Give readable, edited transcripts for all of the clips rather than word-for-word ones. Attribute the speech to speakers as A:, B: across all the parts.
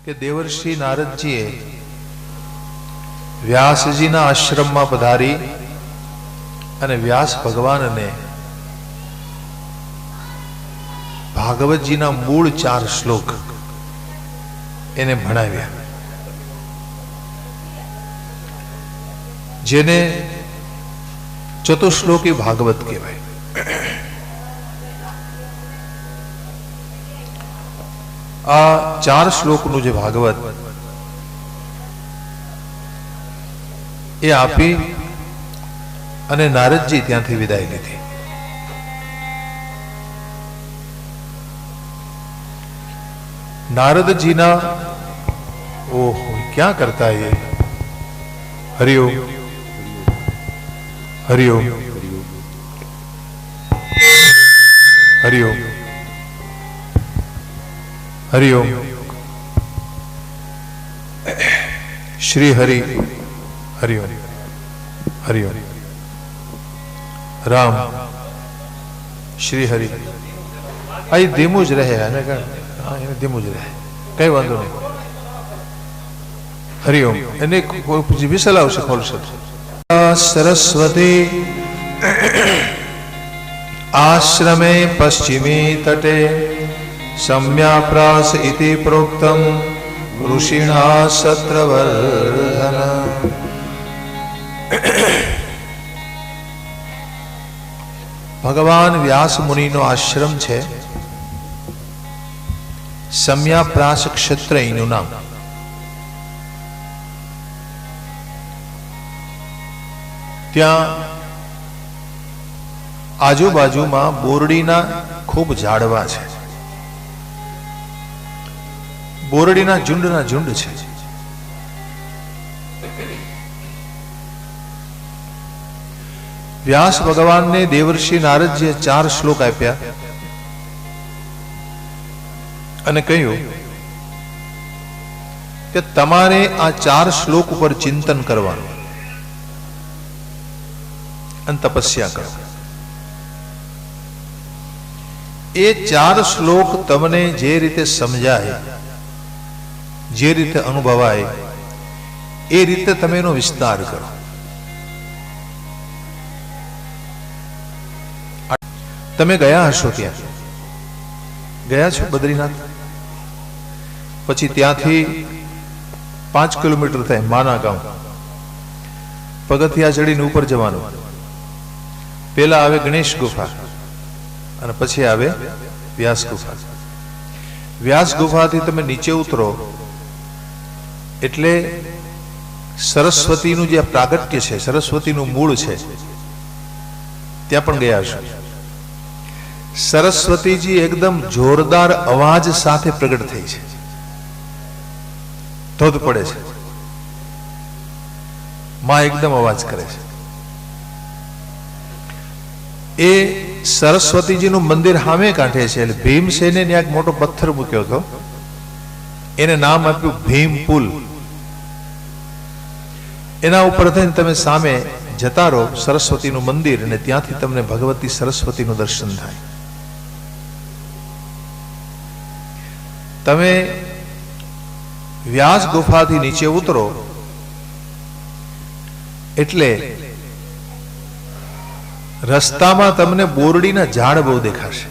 A: કે દેવર્ષિ નારદજીએ વ્યાસજીના આશ્રમમાં પધારી અને વ્યાસ ભગવાનને ભાગવતજીના મૂળ 4 શ્લોક એને ભણાવ્યા, જેને ચતુશ્લોકી ભાગવત કહેવાય. આ 4 શ્લોકનું જે ભાગવત એ આપી અને નારદજી ત્યાંથી વિદાય લીધી. नारदजीना ओह क्या करता है ये. हरिओम हरिओम हरिओम हरिओम. श्री हरि हरिओम हरिओम. राम श्री हरि. आई धीमू ज रहे है ने धीमू ज रहे, कई वांधो नहीं. हरिओम એને કોઈ વિસલ આવશે ખોલશે. સરસ્વતી આશ્રમે પશ્ચિમી તટે सम्याप्रास इति प्रोक्तम ऋषिणा सत्रवर्धन. भगवान व्यास मुनि नो आश्रम छे सम्याप्रास क्षेत्र एनु नाम. त्या आजूबाजू में बोरडीना खूब झाड़वा छे. बोरडीना झुंडना झुंड छे. व्यास भगवान ने देवर्षि नारदजीए 4 श्लोक आप्या અને કહ્યું કે તમારે આ 4 શ્લોક ઉપર ચિંતન કરવાનું અને તપસ્યા કરવાની. એ 4 શ્લોક તમને જે રીતે સમજાય, જે રીતે અનુભવાય, એ રીતે તમે એનો વિસ્તાર કરો. તમે ગયા હશો, ત્યાં ગયા છો બદ્રીનાથ, પછી ત્યાંથી 5 કિલોમીટર થાય માના ગામ. પગથિયા ચડીને ઉપર જવાનું. પેલા આવે ગણેશ ગુફા અને પછી આવે વ્યાસ ગુફા. વ્યાસ ગુફાથી તમે નીચે ઉતરો એટલે સરસ્વતીનું જે પ્રાગટ્ય છે, સરસ્વતીનું મૂળ છે, ત્યાં પણ ગયા હશો. સરસ્વતીજી એકદમ જોરદાર અવાજ સાથે પ્રગટ થઈ છે. ધોધ પડે છે, માં એકદમ અવાજ કરે છે. એ સરસ્વતીજીનું મંદિર સામે કાંઠે છે. એટલે ભીમસેને ત્યાં એક મોટો પથ્થર મૂક્યો હતો, એને નામ આપ્યું ભીમ પુલ. એના ઉપર થઈને તમે સામે જતા રહો સરસ્વતીનું મંદિર, અને ત્યાંથી તમને ભગવતી સરસ્વતીનું દર્શન થાય. તમે વ્યાસ ગુફાથી નીચે ઉતરો એટલે રસ્તામાં તમને બોરડીના ઝાડ બહુ દેખાશે.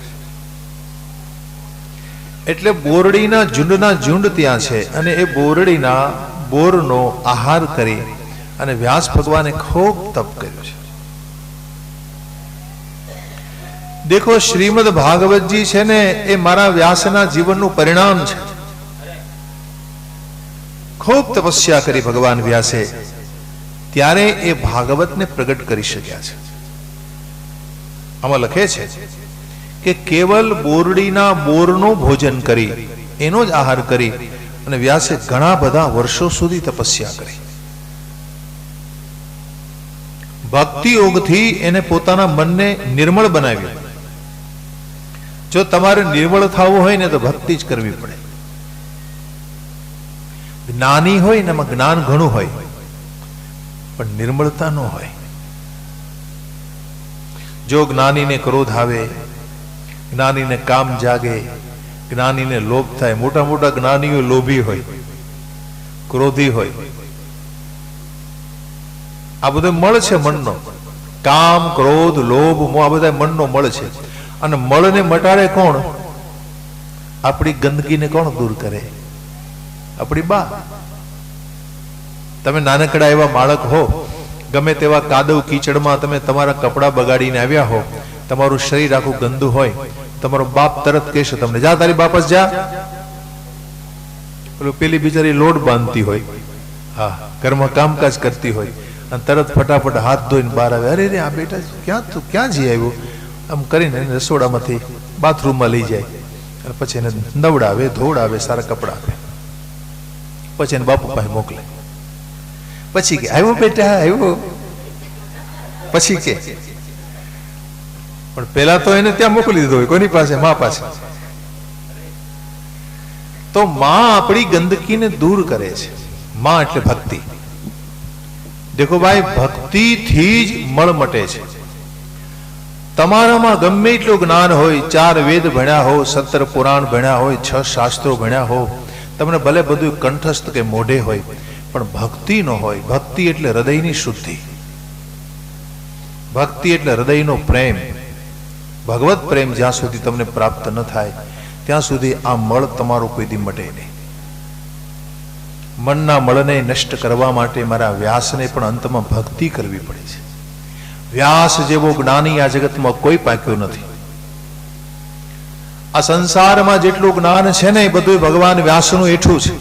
A: એટલે બોરડીના ઝુંડના ઝુંડ ત્યાં છે, અને એ બોરડીના બોરનો આહાર કરી અને વ્યાસ ભગવાને ખૂબ તપ કર્યું છે. દેખો, શ્રીમદ ભાગવતજી છે ને એ મારા વ્યાસના જીવનનું પરિણામ છે. ખૂબ તપસ્યા કરી ભગવાન વ્યાસે, ત્યારે એ ભાગવતને પ્રગટ કરી શક્યા છે. આમાં લખે છે કે કેવલ બોરડીના બોરનો ભોજન કરી, એનો જ આહાર કરી અને વ્યાસે ઘણા બધા વર્ષો સુધી તપસ્યા કરી. ભક્તિ યોગથી એને પોતાના મનને નિર્મળ બનાવ્યું. જો તમારે નિર્મળ થવું હોય ને તો ભક્તિ જ કરવી પડે. જ્ઞાની હોય ને એમાં જ્ઞાન ઘણું હોય, પણ નિર્મળતા ન હોય. જો જ્ઞાનીને ક્રોધ આવે, જ્ઞાનીને કામ જાગે, જ્ઞાનીને લોભ થાય, મોટા મોટા જ્ઞાનીઓ લોભી હોય, ક્રોધી હોય, આ બધો મળ છે મનનો. કામ, ક્રોધ, લોભ, મોહ આ બધા મનનો મળ છે. અને મળને મટાડે કોણ? આપણી ગંદકીને કોણ દૂર કરે? આપણી બા. તમે નાનકડા એવા બાળક હો, ગમે તેવા કાદવ કીચડમાં તમે તમારા કપડાં બગાડીને આવ્યા હો, તમારું શરીર આખું ગંદુ હોય, તમારો બાપ તરત કહેશે તમને, જા તારી બાપસ જા. પેલી બિચારી લોટ બાંધતી હોય, હા, ઘરમાં કામકાજ કરતી હોય, અને તરત ફટાફટ હાથ ધોઈને બહાર આવે. અરે રે, આ બેટા ક્યાં જઈ આવ્યો? આમ કરીને રસોડામાંથી બાથરૂમમાં લઈ જાય, અને પછી એને નવડાવે, ધોવડાવે, સારા કપડા આપે, પછી એને બાપુ પાસે મોકલે. પછી કે આવ્યો બેટા, આવ્યો. પછી કે પણ પેલા તો એને ત્યાં મોકલી દીધો હોય, કોની પાસે? મા પાસે. તો માં આપણી ગંદકીને દૂર કરે છે. માં એટલે ભક્તિ. દેખો ભાઈ, ભક્તિથી જ મળ મટે છે. તમારામાં ગમે એટલું જ્ઞાન હોય, 4 વેદ ભણ્યા હો, 17 પુરાણ ભણ્યા હોય, 6 શાસ્ત્રો ભણ્યા હો, તમને ભલે બધું કંઠસ્થ કે મોઢે હોય, પણ ભક્તિ ન હોય. ભક્તિ એટલે હૃદયની શુદ્ધિ, ભક્તિ એટલે હૃદયનો પ્રેમ. ભગવત પ્રેમ જ્યાં સુધી તમને પ્રાપ્ત ન થાય ત્યાં સુધી આ મળ તમારો કોઈ દી મટે નહીં. મનના મળને નષ્ટ કરવા માટે મારા વ્યાસને પણ અંતમાં ભક્તિ કરવી પડે છે. વ્યાસ જેવો જ્ઞાની આ જગતમાં કોઈ પાક્યો નથી. આ સંસારમાં જેટલું જ્ઞાન છે ને એ બધું ભગવાન વ્યાસનું એઠું છે.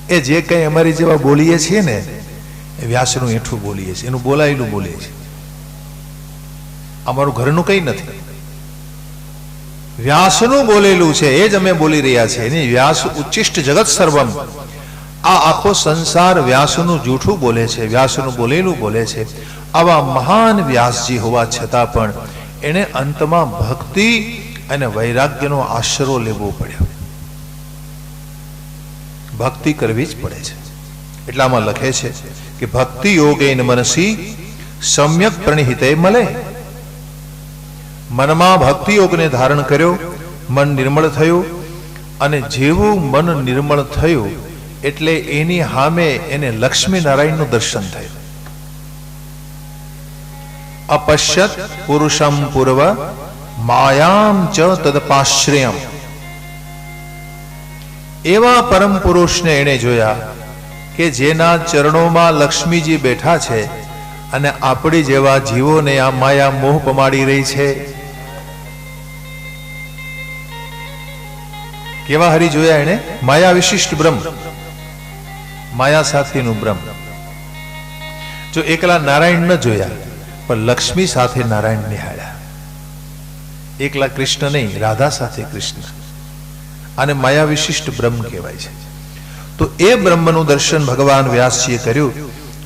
A: એ જે કંઈ અમારી જેવા બોલીએ છીએ ને એ વ્યાસનું એઠું બોલીએ છીએ, એનું બોલાયેલું બોલીએ છીએ. અમારું ઘરનું કંઈ નથી, વ્યાસનું બોલેલું છે એ જ અમે બોલી રહ્યા છીએ. એની વ્યાસ ઉચ્ચિષ્ટ જગત સર્વમ. આ આખો સંસાર વ્યાસનું જૂઠું બોલે છે, વ્યાસનું બોલેલું બોલે છે. આવા મહાન વ્યાસજી હોવા છતાં પણ એને અંતમાં ભક્તિ અને વૈરાગ્યનો આશરો લેવો પડ્યો. ભક્તિ કરવી જ પડે છે. એટલામાં લખે છે કે ભક્તિ યોગેન મનસી સમ્યક પ્રણિહિતે મળે. મનમાં ભક્તિ યોગને ધારણ કર્યો, મન નિર્મળ થયું, અને જેવું મન નિર્મળ થયું એટલે એની સામે એને લક્ષ્મી નારાયણનું દર્શન થયું. અપશ્યત પુરુષમ પૂર્વ માયામ ચ તદપાશ્રયમ. એવા પરમ પુરુષને એણે જોયા કે જેના ચરણોમાં લક્ષ્મીજી બેઠા છે, અને આપણી જેવા જીવોને આ માયા મોહ પમાડી રહી છે. કેવા હરિ જોયા એને? માયા વિશિષ્ટ બ્રહ્મ, માયા સાથેનું બ્રહ્મ. જો એકલા નારાયણ ન જોયા, પણ લક્ષ્મી સાથે નારાયણ નિહાળ્યા. એકલા કૃષ્ણ નહીં, રાધા સાથે કૃષ્ણ. આને માયા વિશિષ્ટ બ્રહ્મ કહેવાય છે. તો એ બ્રહ્મનું દર્શન ભગવાન વ્યાસજીએ કર્યું,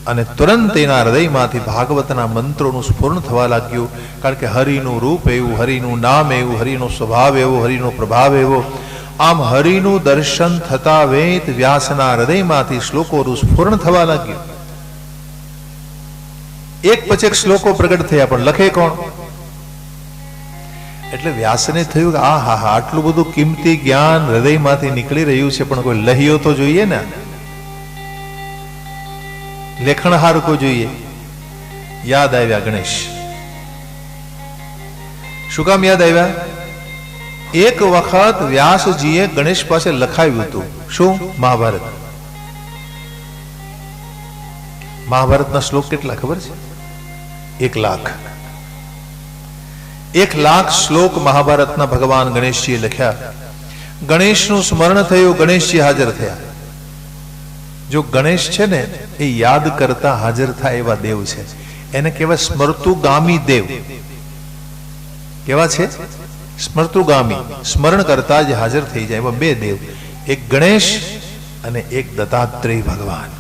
A: અને તુરંત એના હૃદયમાંથી ભાગવતના મંત્રોનું સ્ફુરણ થવા લાગ્યું. કારણ કે હરિનું રૂપ એવું, હરિનું નામ એવું, હરિનો સ્વભાવ એવો, હરિનો પ્રભાવ એવો. આમ હરિનું દર્શન થતા વેત વ્યાસના હૃદયમાંથી શ્લોકોનું સ્ફુરણ થવા લાગ્યું. એક પછી એક શ્લોકો પ્રગટ થયા, પણ લખે કોણ? એટલે વ્યાસને થયું કે આ હા હા, આટલું બધું કિંમતી જ્ઞાન હૃદયમાંથી નીકળી રહ્યું છે, પણ કોઈ લહિયો તો જોઈએ ને, લેખણહાર કોઈ જોઈએ. યાદ આવ્યા ગણેશ. શું કામ યાદ આવ્યા? એક વખત વ્યાસજીએ ગણેશ પાસે લખાવ્યું હતું. શું? મહાભારત. મહાભારતના શ્લોક કેટલા ખબર છે? 1 લાખ. 1 લાખ શ્લોક મહાભારતના ભગવાન ગણેશજીએ લખ્યા. ગણેશનું સ્મરણ થયું, ગણેશજી હાજર થયા. જો ગણેશ છે ને એ યાદ કરતા હાજર થાય એવા દેવ છે. એને કહેવાય સ્મર્તુગામી દેવ. કેવા છે? સ્મર્તુગામી, સ્મરણ કરતા જ હાજર થઈ જાય એવા 2 દેવ. એક ગણેશ અને એક દત્તાત્રેય ભગવાન.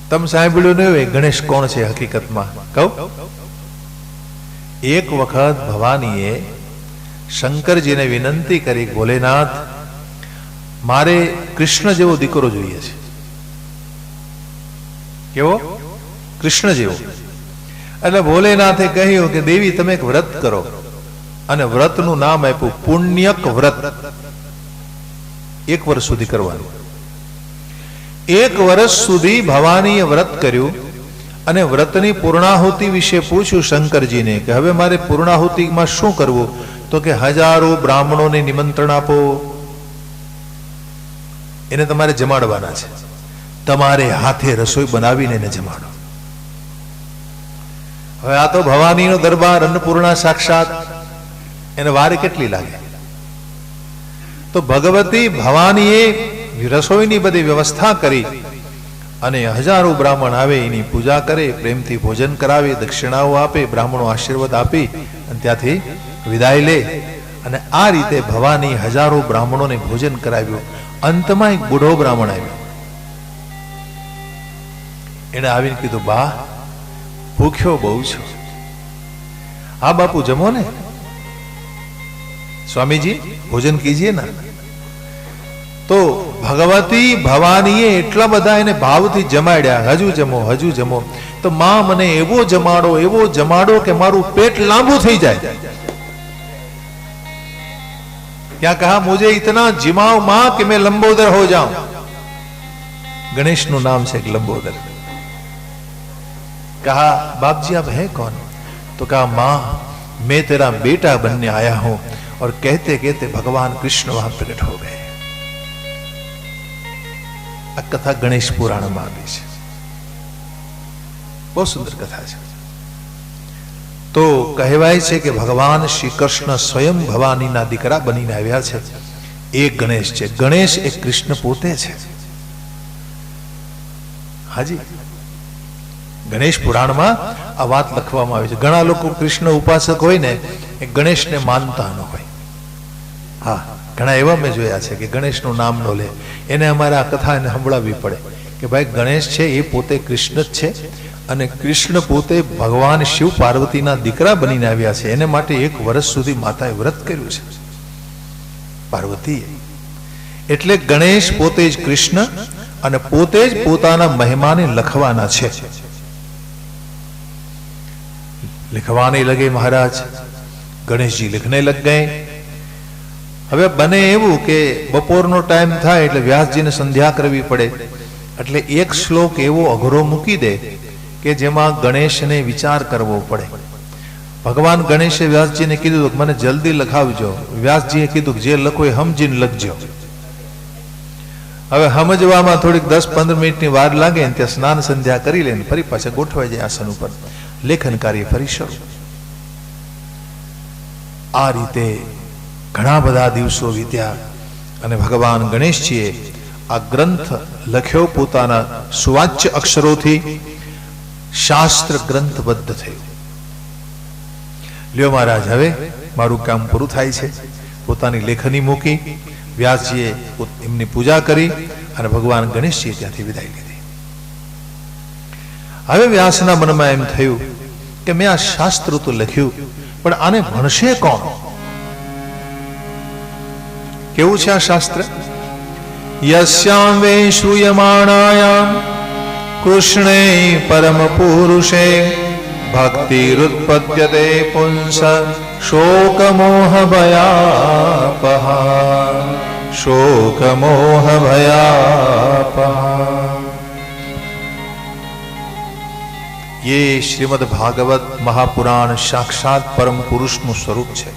A: તમે સાંભળ્યું નહીં હોય ગણેશ કોણ છે હકીકતમાં? કહું. એક વખત ભવાનીએ શંકરજીને વિનંતી કરી, ભોલેનાથ મારે કૃષ્ણ જેવો દીકરો જોઈએ છે. કેવો? કૃષ્ણ જેવો. એટલે ભોલેનાથે કહ્યું કે દેવી તમે એક વ્રત કરો, અને વ્રતનું નામ આપ્યું પુણ્યક વ્રત. 1 વર્ષ સુધી કરવાનું. 1 વર્ષ સુધી ભવાનીએ વ્રત કર્યું અને વ્રતની પૂર્ણાહુતિ વિશે પૂછ્યું શંકરજીને કે હવે મારે પૂર્ણાહુતિમાં શું કરવું? તો કે 1000 બ્રાહ્મણોને નિમંત્રણ આપો, એને તમારે જમાડવાના છે, તમારે હાથે રસોઈ બનાવીને એને જમાડો. હવે આ તો ભવાનીનો દરબાર, અન્નપૂર્ણા સાક્ષાત, એને વાર કેટલી લાગે? તો ભગવતી ભવાનીએ રસોઈની બધી વ્યવસ્થા કરી અને 1000 બ્રાહ્મણ આવે, એની પૂજા કરે, પ્રેમથી ભોજન કરાવે, દક્ષિણાઓ આપે, બ્રાહ્મણો આશીર્વાદ આપી અને ત્યાંથી વિદાય લે. અને આ રીતે ભવાની 1000 બ્રાહ્મણોને ભોજન કરાવ્યું. અંતમાં એક બુઢો બ્રાહ્મણ આવ્યો. એને આવીને કીધું, બા ભૂખ્યો બહુ છું. હા બાપુ જમો ને, સ્વામીજી ભોજન કીજીએ ના. તો ભગવતી ભવાનીએ એટલા બધા એને ભાવથી જમાડ્યા, હજુ જમો હજુ જમો. તો માં મને એવો જમાડો કે મારું પેટ લાંબુ થઈ જાય. क्या कहा, मुझे इतना जिमाओ मां कि मैं लंबोदर हो जाऊं. गणेश नु नाम से एक लंबोदर. कहा, बाप जी आप हैं कौन? तो कहा, मां मैं तेरा बेटा बनने आया हूं. और कहते कहते भगवान कृष्ण वहां प्रकट हो गए. आ कथा गणेश पुराण में आवी छे, बहुत सुंदर कथा है. तो कहेवाय छे कि भगवान श्री कृष्ण स्वयं भवानीना दीकरा बनीने आव्या छे. एक गणेश छे. गणेश एक कृष्ण पोते छे. हाजी, गणेश पुराण में आ वात लखवामां आवी छे. घणा लोको कृष्ण उपासक होय ने ए गणेश ने मानता न होय. हाँ, घणा एवा मैं जोया छे कि गणेश नु नाम न ले, एने अमारे आ कथा ने संभळावी पड़े कि भाई गणेश छे ए पोते कृष्ण ज छे અને કૃષ્ણ પોતે ભગવાન શિવ પાર્વતીના દીકરા બનીને આવ્યા છે. એને માટે 1 વર્ષ સુધી માતાએ વ્રત કર્યું છે પાર્વતીએ. એટલે ગણેશ પોતે જ કૃષ્ણ અને પોતે જ પોતાના મહિમાને લખવાના છે. लिखवाने लगे महाराज. गणेशजी लिखने लग गए. હવે બને એવું કે બપોરનો ટાઈમ થાય એટલે વ્યાસજીને સંધ્યા કરવી પડે, એટલે એક શ્લોક એવો અઘરો મૂકી દે કે જેમાં ગણેશને વિચાર કરવો પડે. ભગવાન ગણેશે વ્યાસજીને કીધું કે મને જલ્દી લખાવજો. વ્યાસજીએ કીધું કે જે લખો એ સમજીને લખજો. હવે સમજવામાં થોડીક 10-15 મિનિટની વાર લાગે ને ત્યાં સ્નાન સંધ્યા કરી લે ને ફરી પાછા ગોઠવાઈ જાય આસન ઉપર. લેખન કાર્ય ફરી શરૂ. આ રીતે ઘણા બધા દિવસો વીત્યા અને ભગવાન ગણેશજીએ આ ગ્રંથ લખ્યો પોતાના સુવાચ્ય અક્ષરોથી. શાસ્ત્ર ગ્રંથબદ્ધ થયું. લ્યો મહારાજ, હવે મારું કામ પૂરું થાય છે. પોતાની લેખની મૂકી, વ્યાસજીએ એમની પૂજા કરી અને ભગવાન ગણેશજીએ ત્યાંથી વિદાય લીધી. હવે વ્યાસના મનમાં એમ થયું કે મેં આ શાસ્ત્ર તો લખ્યું, પણ આને ભણશે કોણ? કેવું છે આ શાસ્ત્ર? યસ્યામ વે શ્રૂયમાણાયામ કૃષ્ણે પરમ પુરુષે ભક્તિરુત્પદ્યતે પુંસ શોક મોહ ભયાપહા શોક મોહ ભયાપહા. ये श्रीमद् भागवत महापुराण साक्षात परम पुरुषનું સ્વરૂપ છે,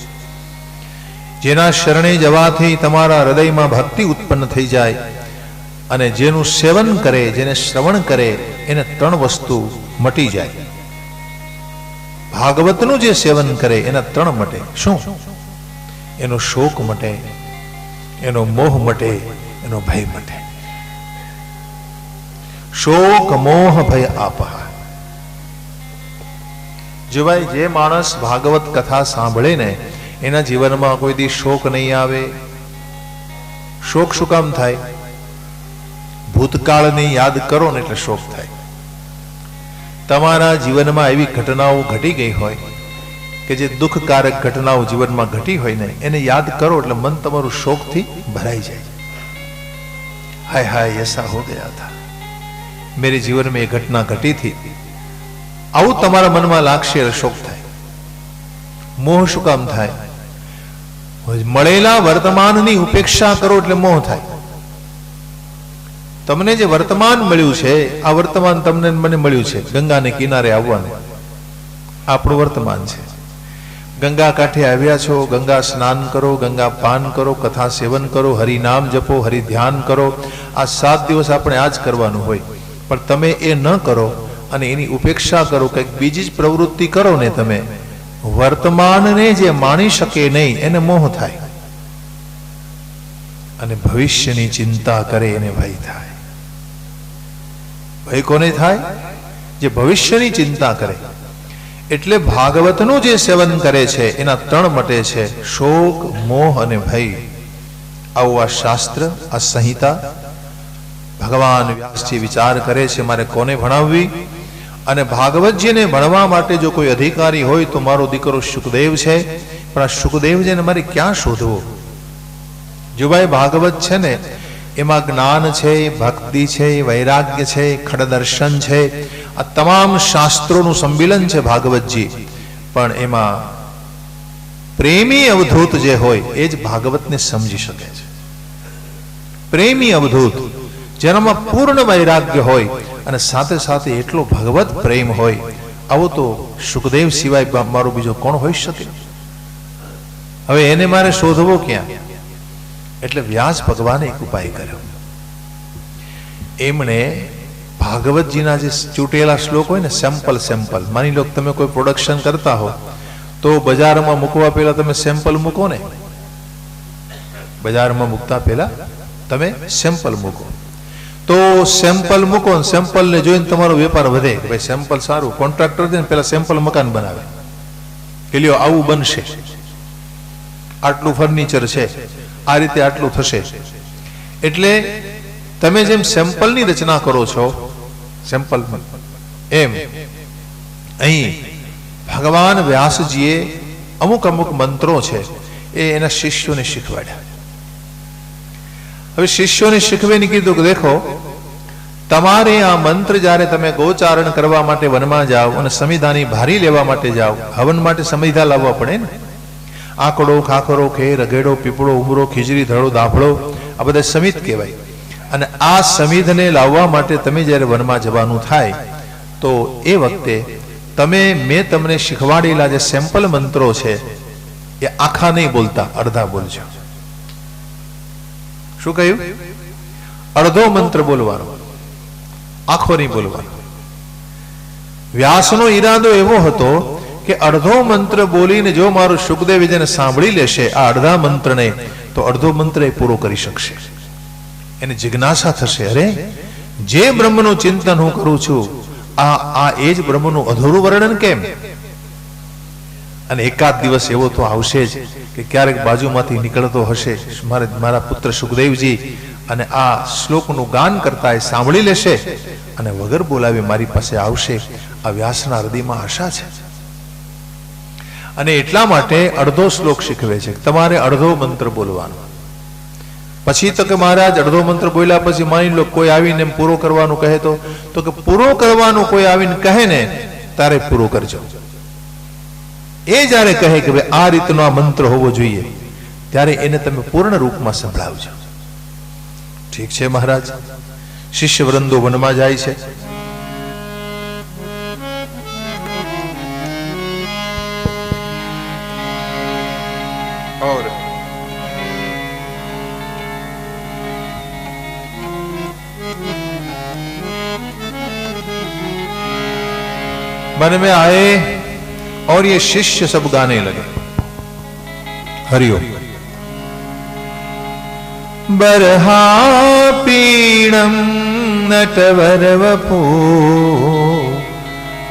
A: જેના શરણે જવાથી તમારા હૃદયમાં ભક્તિ ઉત્પન્ન થઈ જાય અને જેનું સેવન કરે, જેને શ્રવણ કરે, એને 3 વસ્તુ મટી જાય. ભાગવતનું જે સેવન કરે એના 3 મટે. શું? એનો શોક મટે, એનો મોહ મટે, એનો ભય મટે. શોક મોહ ભય આપહા. જો ભાઈ જે માણસ ભાગવત કથા સાંભળે ને એના જીવનમાં કોઈ દી શોક નહીં આવે. શોક શું કામ થાય? ભૂતકાળને યાદ કરો ને એટલે શોક થાય. તમારા જીવનમાં એવી ઘટનાઓ ઘટી ગઈ હોય કે જે દુઃખકારક ઘટનાઓ જીવનમાં ઘટી હોય ને એને યાદ કરો એટલે મન તમારું શોકથી ભરાઈ જાય. હાય હાય એસા હો ગયા થા, મેરે જીવન में ये घटना घटी थी. આવું તમારા મનમાં લાગશે એટલે શોક થાય. મોહ શું કામ થાય? મળેલા વર્તમાનની ઉપેક્ષા કરો એટલે મોહ થાય. તમને જે વર્તમાન મળ્યું છે, આ વર્તમાન તમને મને મળ્યું છે ગંગાને કિનારે આવવાનું, આપણું વર્તમાન છે. ગંગા કાંઠે આવ્યા છો, ગંગા સ્નાન કરો, ગંગા પાન કરો, કથા સેવન કરો, હરિનામ જપો, હરિ ધ્યાન કરો. આ 7 દિવસ આપણે આ જ કરવાનું હોય. પણ તમે એ ન કરો અને એની ઉપેક્ષા કરો, કંઈક બીજી જ પ્રવૃત્તિ કરો ને, તમે વર્તમાનને જે માણી શકે નહીં એને મોહ થાય, અને ભવિષ્યની ચિંતા કરે એને ભય થાય. ભય કોને થાય? જે ભવિષ્યની ચિંતા કરે. એટલે ભાગવતનું જે સેવન કરે છે એના 3 મટે છે: શોક, મોહ અને ભય. આવું આ શાસ્ત્ર, આ સંહિતા ભગવાન વ્યાસજી વિચાર કરે છે મારે કોને ભણાવવી. અને ભાગવતજીને ભણવા માટે જો કોઈ અધિકારી હોય તો મારો દીકરો શુકદેવ છે. પણ આ શુકદેવજીને મારે ક્યાં શોધવો? જો ભાઈ ભાગવત છે ને, એમાં જ્ઞાન છે, ભક્તિ છે, વૈરાગ્ય છે, ખડદર્શન છે, આ તમામ શાસ્ત્રોનું સંમિલન છે ભાગવતજી. પણ એમાં પ્રેમી અવધૂત જે હોય એ જ ભાગવતને સમજી શકે છે. પ્રેમી અવધૂત જેનામાં પૂર્ણ વૈરાગ્ય હોય અને સાથે સાથે એટલો ભગવત પ્રેમ હોય, આવો તો શુકદેવ સિવાય મારો બીજો કોણ હોઈ શકે? હવે એને મારે શોધવો ક્યાં? એટલે વ્યાસ ભગવાને એક ઉપાય કર્યો. એમણે ભાગવતજીના જે ચૂંટેલા શ્લોક હોય ને, સેમ્પલ માની લો તમે કોઈ પ્રોડક્શન કરતા હો તો બજારમાં મૂકવા પહેલા તમે સેમ્પલ મૂકો ને. બજારમાં મૂકતા પહેલા તમે સેમ્પલ મૂકો. તો સેમ્પલ મૂકો, સેમ્પલને જોઈને તમારો વેપાર વધે કે ભાઈ સેમ્પલ સારું. કોન્ટ્રાક્ટર છે ને પહેલા સેમ્પલ મકાન બનાવે કે લ્યો આવું બનશે, આટલું ફર્નિચર છે, આ રીતે આટલું થશે. એટલે તમે જેમ સેમ્પલની રચના કરો છો, સેમ્પલ એમ અહીં ભગવાન વ્યાસજીએ અમુક મંત્રો છે એ એના શિષ્યોને શીખવાડ્યા. હવે શિષ્યોને શીખવીને કીધું કે દેખો, તમારે આ મંત્ર જ્યારે તમે ગોચારણ કરવા માટે વનમાં જાઓ અને સમિધાની ભારી લેવા માટે જાઓ, હવન માટે સમિધા લાવવા પડે ને. આંકડો, ખાખરો, ખેર, અઘેડો, પીપળો, ઉમરો, ખીજડી, ધડો, દાફડો, આ બધા સમિત કહેવાય. અને આ સમિધને લાવવા માટે તમે જ્યારે વનમાં જવાનું થાય તો એ વખતે મેં તમને શીખવાડેલા જે સેમ્પલ મંત્રો છે એ આખા નહીં બોલતા, અડધા બોલજો. શું કહ્યું? અડધો મંત્ર બોલવાનો, આખો નહીં બોલવાનો. વ્યાસનો ઈરાદો એવો હતો કે અડધો મંત્ર બોલીને જો મારું શુકદેવ જેને સાંભળી લેશે આ અડધા મંત્રને, તો અડધો મંત્ર એ પૂરો કરી શકશે. એને જિજ્ઞાસા થશે, અરે જે બ્રહ્મનું ચિંતન હું કરું છું આ એ જ બ્રહ્મનું અધૂરું વર્ણન કેમ? અને એકાદ દિવસ એવો તો આવશે જ કે ક્યારેક બાજુમાંથી નીકળતો હશે મારા પુત્ર શુકદેવજી, અને આ શ્લોકનું ગાન કરતા એ સાંભળી લેશે અને વગર બોલાવે મારી પાસે આવશે. આ વ્યાસના હૃદયમાં આશા છે. અને એટલા માટે અડધો શ્લોક શીખવે છે, તમારે અડધો મંત્ર બોલવાનો. પછી તો કે મહારાજ અડધો મંત્ર બોલ્યા પછી માની લો કોઈ આવીને એમ પૂરો કરવાનું કહે તો કે પૂરો કરવાનું કોઈ આવીને કહે ને તારે પૂરો કરજો. એ જ્યારે કહે કે ભાઈ આ રીતનો આ મંત્ર હોવો જોઈએ ત્યારે એને તમે પૂર્ણ રૂપમાં સંભળાવજો. ઠીક છે મહારાજ. શિષ્ય વૃંદો વનમાં જાય છે. मन में आए और ये शिष्य सब गाने लगे, हरिओम. बरहा पीणम नटवर वपू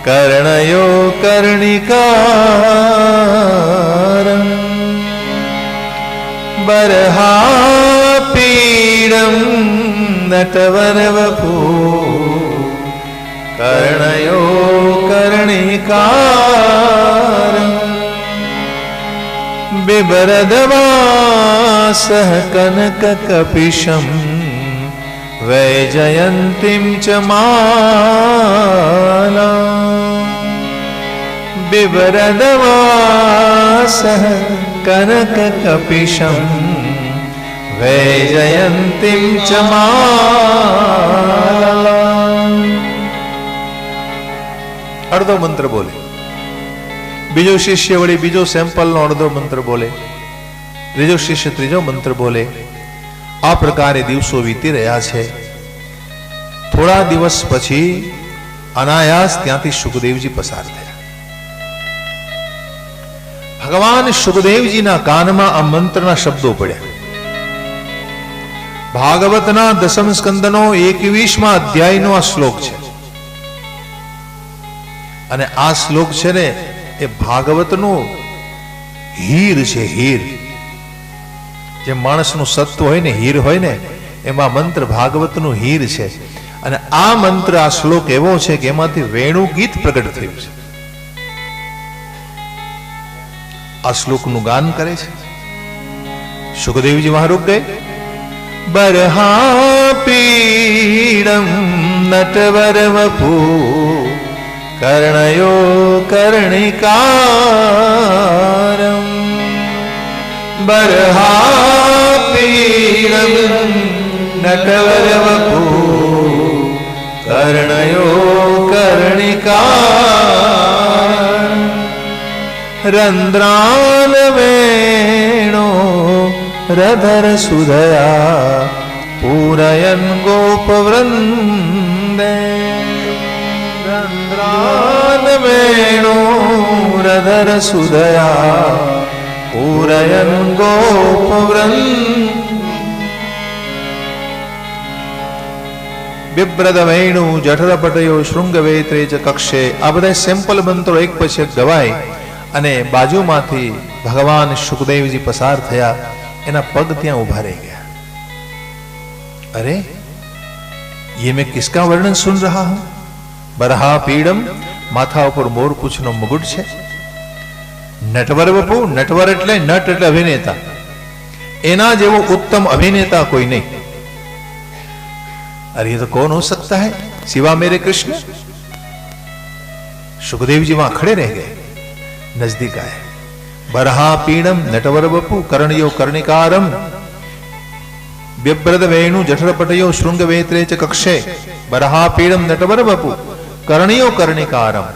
A: कर्णयो कर्णिकारं. बरहा पीणम नटवर वपू कर्णयो कर्णिकारं. बिभरदवासः कनककपिशं वैजयन्तीं च मालाम्. बिभरदवासः कनककपिशं वैजयन्तीं च मालाम्. અડધો મંત્ર બોલે, બીજો શિષ્ય વળી બીજો સેમ્પલનો અડધો મંત્ર બોલે, ત્રીજો શિષ્ય ત્રીજો મંત્ર બોલે. આ પ્રકારે દિવસો વીતી રહ્યા છે. થોડા દિવસ પછી અનાયાસ ત્યાંથી સુખદેવજી પસાર થયા. ભગવાન સુખદેવજીના કાનમાં આ મંત્રના શબ્દો પડ્યા. ભાગવતના દસમ સ્કંદનો 21મા અધ્યાયનો આ શ્લોક છે. અને આ શ્લોક છે ને એ ભાગવતનો હીર છે. હીર જે માણસનું સત્વ હોય ને, હીર હોય ને, એમાં મંત્ર ભાગવતનું હીર છે. અને આ મંત્ર, આ શ્લોક એવો છે કે એમાંથી વેણુ ગીત પ્રગટ થયું છે. આ શ્લોકનું ગાન કરે છે. સુખદેવજી વહાં રૂક ગયે. બરહાપીડમ નટવર વપુ કર્ણયો કર્ણિકારમ. બરહાપીડમ નટવર વપુ કર્ણયો કર્ણિકારમ. રંદ્રાન વેણો રધર સુધયા પૂરયન ગોપવૃંદે. રંદ્રાન વેણો રધર સુધયા પૂરયન ગોપવૃંદ. બિબ્રદ વેણુ જઠરપટયો શૃંગવેત્રે ચ કક્ષે. આ બધા સેમ્પલ મંત્રો એક પછી એક ગવાય અને બાજુમાંથી ભગવાન સુખદેવજી પસાર થયા. એના પગ ત્યાં ઉભા રહી ગયા. અરે ये मैं किसका वर्णन सुन रहा हूं? बरहा पीड़म, माथा ઉપર મોરપૂછનો મુગુટ છે. નટવર વપુ, નટવર એટલે નટ એટલે અભિનેતા. એના જેવો ઉત્તમ અભિનેતા કોઈ નહીં. अरे ये तो कौन हो सकता है सिवा मेरे कृष्ण? सुखदेव जी वहां खड़े रह गए. नजदीक आए. बरहा पीड़म नटवर बपु कर्णयो कर्णिकारम व्यव्रत वेणु जठरपटयो श्रृंग वेत्रे च कक्षे. बरहा पीड़म नटवर बपु कर्णयो कर्णिकारम.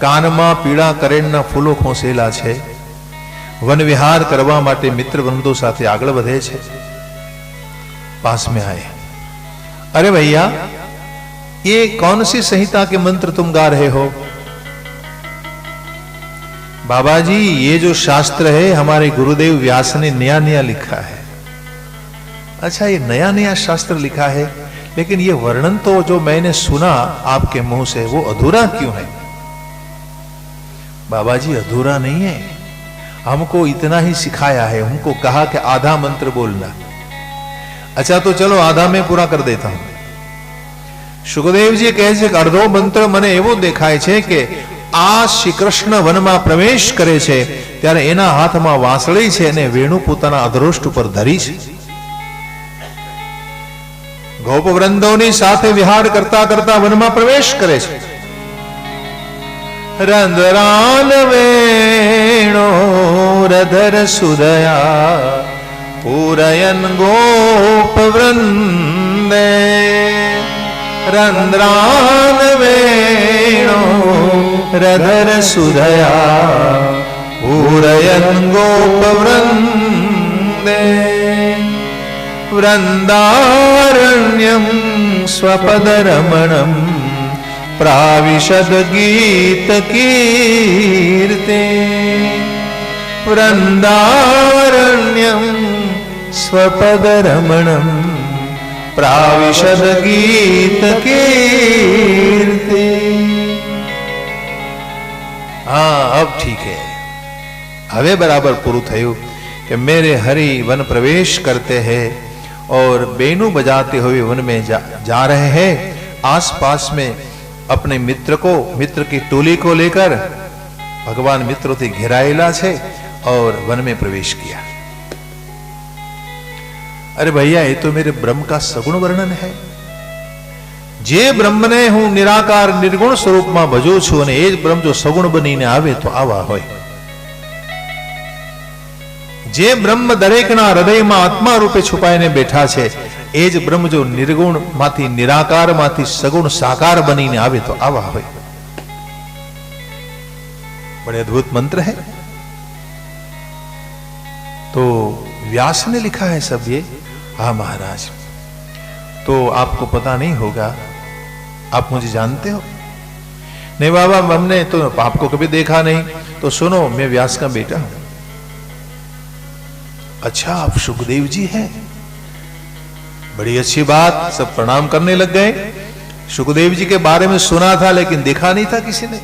A: કાનમાં પીળા કરેણના ફૂલો ખોસેલા છે. વન વિહાર કરવા માટે મિત્ર વૃંદો સાથે આગળ વધે છે. पास में आए. अरे भैया ये कौन सी संहिता के मंत्र तुम गा रहे हो? बाबा जी ये जो शास्त्र है हमारे गुरुदेव व्यास ने नया नया लिखा है. अच्छा ये नया नया शास्त्र लिखा है, लेकिन ये वर्णन तो जो मैंने सुना आपके मुंह से वो अधूरा क्यों है? बाबा जी अधूरा नहीं है, हमको इतना ही सिखाया है. हमको कहा कि आधा मंत्र बोलना. अच्छा तो चलो आधा में पूरा कर देता हूं. સુખદેવજી કહે છે કે અડધો મંત્ર મને એવો દેખાય છે કે આ શ્રી કૃષ્ણ વનમાં પ્રવેશ કરે છે ત્યારે એના હાથમાં વાંસળી છે અને વેણુ પોતાના અધરોષ્ટ ઉપર ધરી છે. ગોપવૃંદોની સાથે વિહાર કરતા કરતા વનમાં પ્રવેશ કરે છે. રંધરાન વેણો રધર સુદયા પૂરયન ગોપવૃંદે. રંદ્રાન વેણો રધર સુધયા પૂરયન ગોપવૃંદે. વૃંદારણ્યમ સ્વપદરમણમ પ્રાવિશદ ગીત કીર્તે. વૃંદારણ્યમ स्वपदरमणम प्राविशद गीत कीर्ति. हाँ अब ठीक है, हवे बराबर पूરું થયું कि मेरे हरि वन प्रवेश करते हैं और बेनू बजाते हुए वन में जा रहे हैं. आसपास में अपने मित्र की टोली को लेकर भगवान मित्रों से घेराયેલા છે और वन में प्रवेश किया. अरे भैया ये तो मेरे ब्रह्म का सगुण वर्णन है. जे ब्रह्म ने हूं निराकार निर्गुण स्वरूप में भजू छू અને એ જ બ્રહ્મ જો સગુણ બનીને આવે તો આવા હોય. જે બ્રહ્મ દરેકના હૃદયમાં આત્મા રૂપે છુપાઈને બેઠા છે એ જ બ્રહ્મ જો નિર્ગુણ માંથી નિરાકાર માંથી સગુણ સાકાર બનીને આવે તો આવા હોય. बड़े अद्भुत मंत्र है. तो व्यास ने लिखा है सब ये. हाँ महाराज, तो आपको पता नहीं होगा, आप मुझे जानते हो? नहीं बाबा, हमने तो आपको कभी देखा नहीं. तो सुनो, मैं व्यास का बेटा हूं. अच्छा, आप सुखदेव जी हैं? बड़ी अच्छी बात. सब प्रणाम करने लग गए. सुखदेव जी के बारे में सुना था लेकिन देखा नहीं था किसी ने.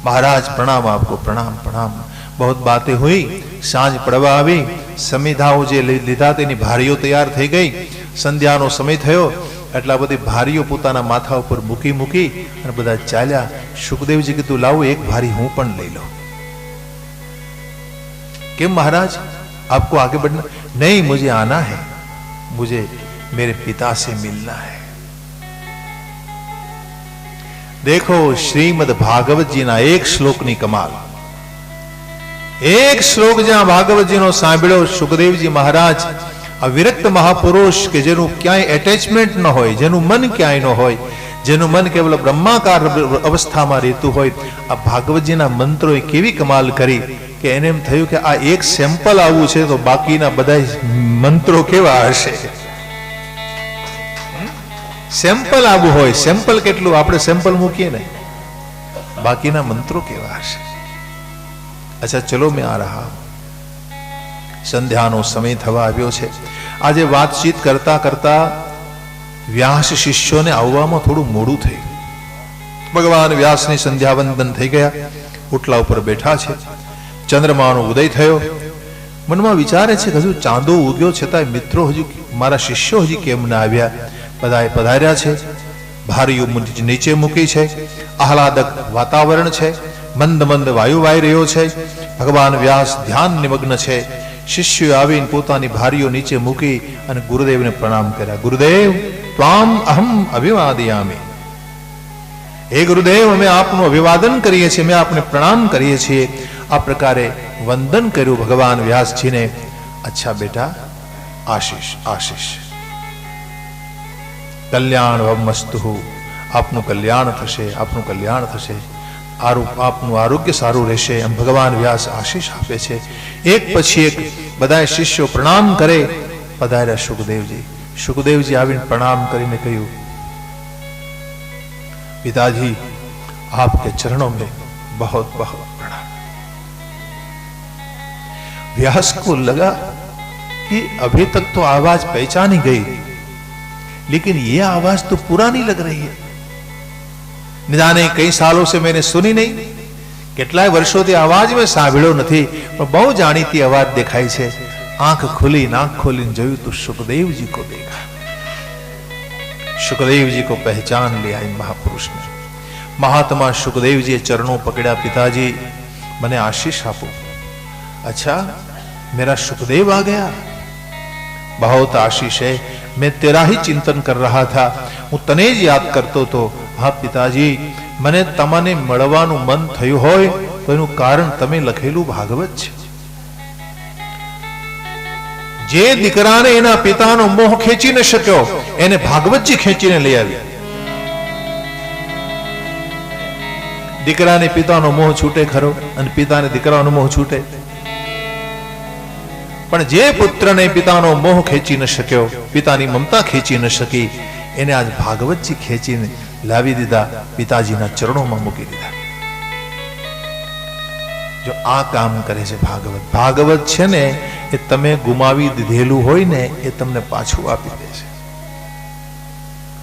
A: महाराज प्रणाम आपको, प्रणाम प्रणाम. बहुत बातें हुई. सांज પડવા આવી. સમિધાઓ જે લીધા તેની ભારીઓ તૈયાર થઈ ગઈ. સંધ્યાનો સમય થયો. એટલા બધી ભારીઓ પોતાના માથા ઉપર મૂકી મૂકી અને બધા ચાલ્યા. સુખદેવજી કીધું, લાવો એક ભારી હું પણ લઈ લઉં. કેમ महाराज, आपको आगे बढ़ना? नहीं, मुझे आना है, मुझे मेरे पिता से मिलना है. देखो श्रीमद भागवत जी ना एक श्लोक नी कमाल. एक श्लोक ज्યાં भागवत जी नो सांभळ्यो सुखदेव जी महाराज अविरक्त महापुरुष के जेनु क्यांय एटेचमेंट न होय, जेनु मन क्यांय न होय, जेनु मन केवल ब्रह्माकार अवस्था में रहतु होय, आ भागवत जी ना मंत्रों केवी कमाल करी के एने एम थयुं के आ एक सेम्पल आवुं छे तो बाकीना बधाय मंत्रों केवा हशे. सेम्पल आबू होय. सेम्पल केटलुं आपणे सेम्पल मूकीए ने, बाकीना मंत्रों केवा हशे. अच्छा चलो, मैं आ रहा. संध्यानो समय थवा आव्यो छे. आजे वातचीत करता करता व्यास शिष्योने आववामां थोडुं मोडुं थयुं. भगवान व्यासनी संध्या वंदन थई गया. उटला उपर बैठा छे. चंद्रमानो उदय थयो. मनमा विचारे छे, हजू चांदो उग्यो छतांय मित्रो हजू मारा शिष्यो हजी केम न आव्या? बधाए पधार्या छे. भारीओ नीचे मूकी छे. आह्लादक वातावरण छे. मंद मंद वायु वाई रह्यो छे. भगवान व्यास ध्यान निमग्न छे. शिष्यो आवीने पोतानी भारीओ नीचे मूकी अने गुरुदेवने प्रणाम कर्या. गुरुदेव, त्वाम अहम अभिवादयामि. हे गुरुदेव, अमे आपनुं अभिवादन करीए छीए, अमे आपने प्रणाम करीए छीए. आ प्रकारे वंदन कर्युं भगवान व्यासजी ने. अच्छा बेटा, आशीष आशीष. कल्याण वमस्तु. आपनुं कल्याण थशे, आपनुं कल्याण थशे. आपनुं आरोग्य सारू रहेशे. एम भगवान व्यास आशीष आपे छे. एक पछी एक बधाए शिष्यो प्रणाम करे. पधार्या सुखदेवजी. सुखदेवजी आवीने प्रणाम करीने कह्युं, पिताजी, आपके चरणों में बहुत बहुत प्रणाम. व्यास को लगा कि अभी तक तो आवाज पहचानी गई, लेकिन ये आवाज तो पुरानी लग रही है. निदाने कई सालों से मैंने सुनी नहीं, કેટલાય વર્ષોથી आवाज में सांभळ्यो નથી, પણ બહુ જાણીતી आवाज દેખાય છે. आंख खुली, नाक खोलीने જોયું तो सुखदेव जी को देखा. सुखदेव जी को पहचान लिया इन महापुरुष ने. महात्मा सुखदेव जी चरणों पकड़ा. पिताजी, मने आशीष आपो. अच्छा, मेरा सुखदेव आ गया. बहुत आशीष है. मैं तेरा ही चिंतन कर रहा था, हूँ तने ज याद करतो तो. हाँ पिताजी, मने तमने मळवानुं मन थयुं होय तो एनुं कारण तमे लखेलुं भागवत छे. जे दीकराने एना पितानो मोह खेंची न शक्यो, एने भागवतजी खेंचीने लई आव्या. दीकराने पितानो मोह छूटे खरो, अने पिताने दीकरानो मोह छूटे. पण जे पुत्रने पितानो मोह खेंची न शक्यो, पितानी ममता खेंची न शकी, एने आज भागवतजी खेंचीने लावी दीधा. पिताजीना चरणोमां मूकी दीधा. जो आ काम करे छे भागवत. भागवत छे ने ए तमे गुमावी दीधेलुं होय ने ए तमने पाछुं आपी दे छे.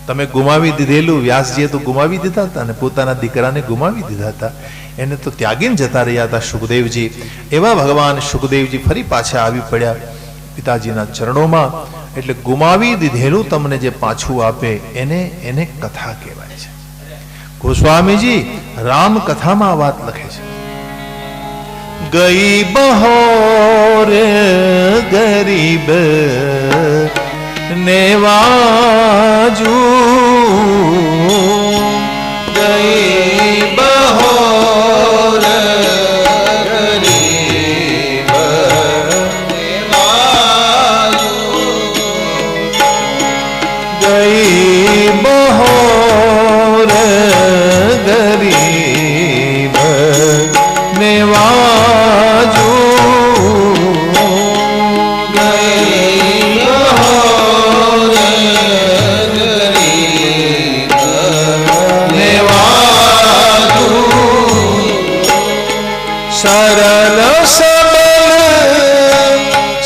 A: तमे गुमावी दीधेलुं व्यासजीए तो गुमावी दीधा हता ने पोताना दीकराने गुमावी दीधा हता. एने तो त्यागीने जता रह्या हता सुखदेवजी. एवा भगवान सुखदेवजी फरी पाछा आवी पड्या पिताजीना चरणोमां. એટલે ગુમાવી દીધેલું તમને જે પાછું આપે એને એને કથા કહેવાય છે. ગોસ્વામીજી રામ કથામાં આ વાત લખે છે. ગઈ બહોર ગરીબ નેવાજુ, ગઈ બહોર ગરીબ નેવાજુ,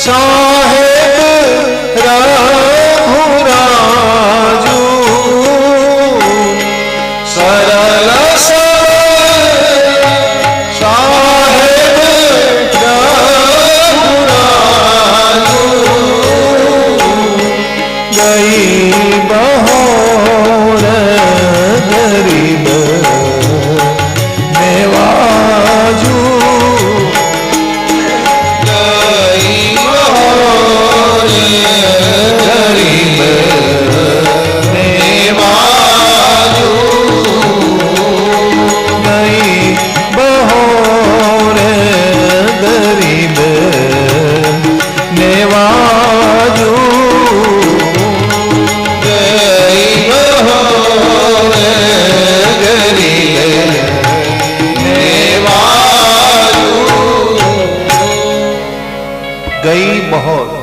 A: साहेब रघुराजू सरल साहेब रघुराजू गई बहोर गरीब नेवाजू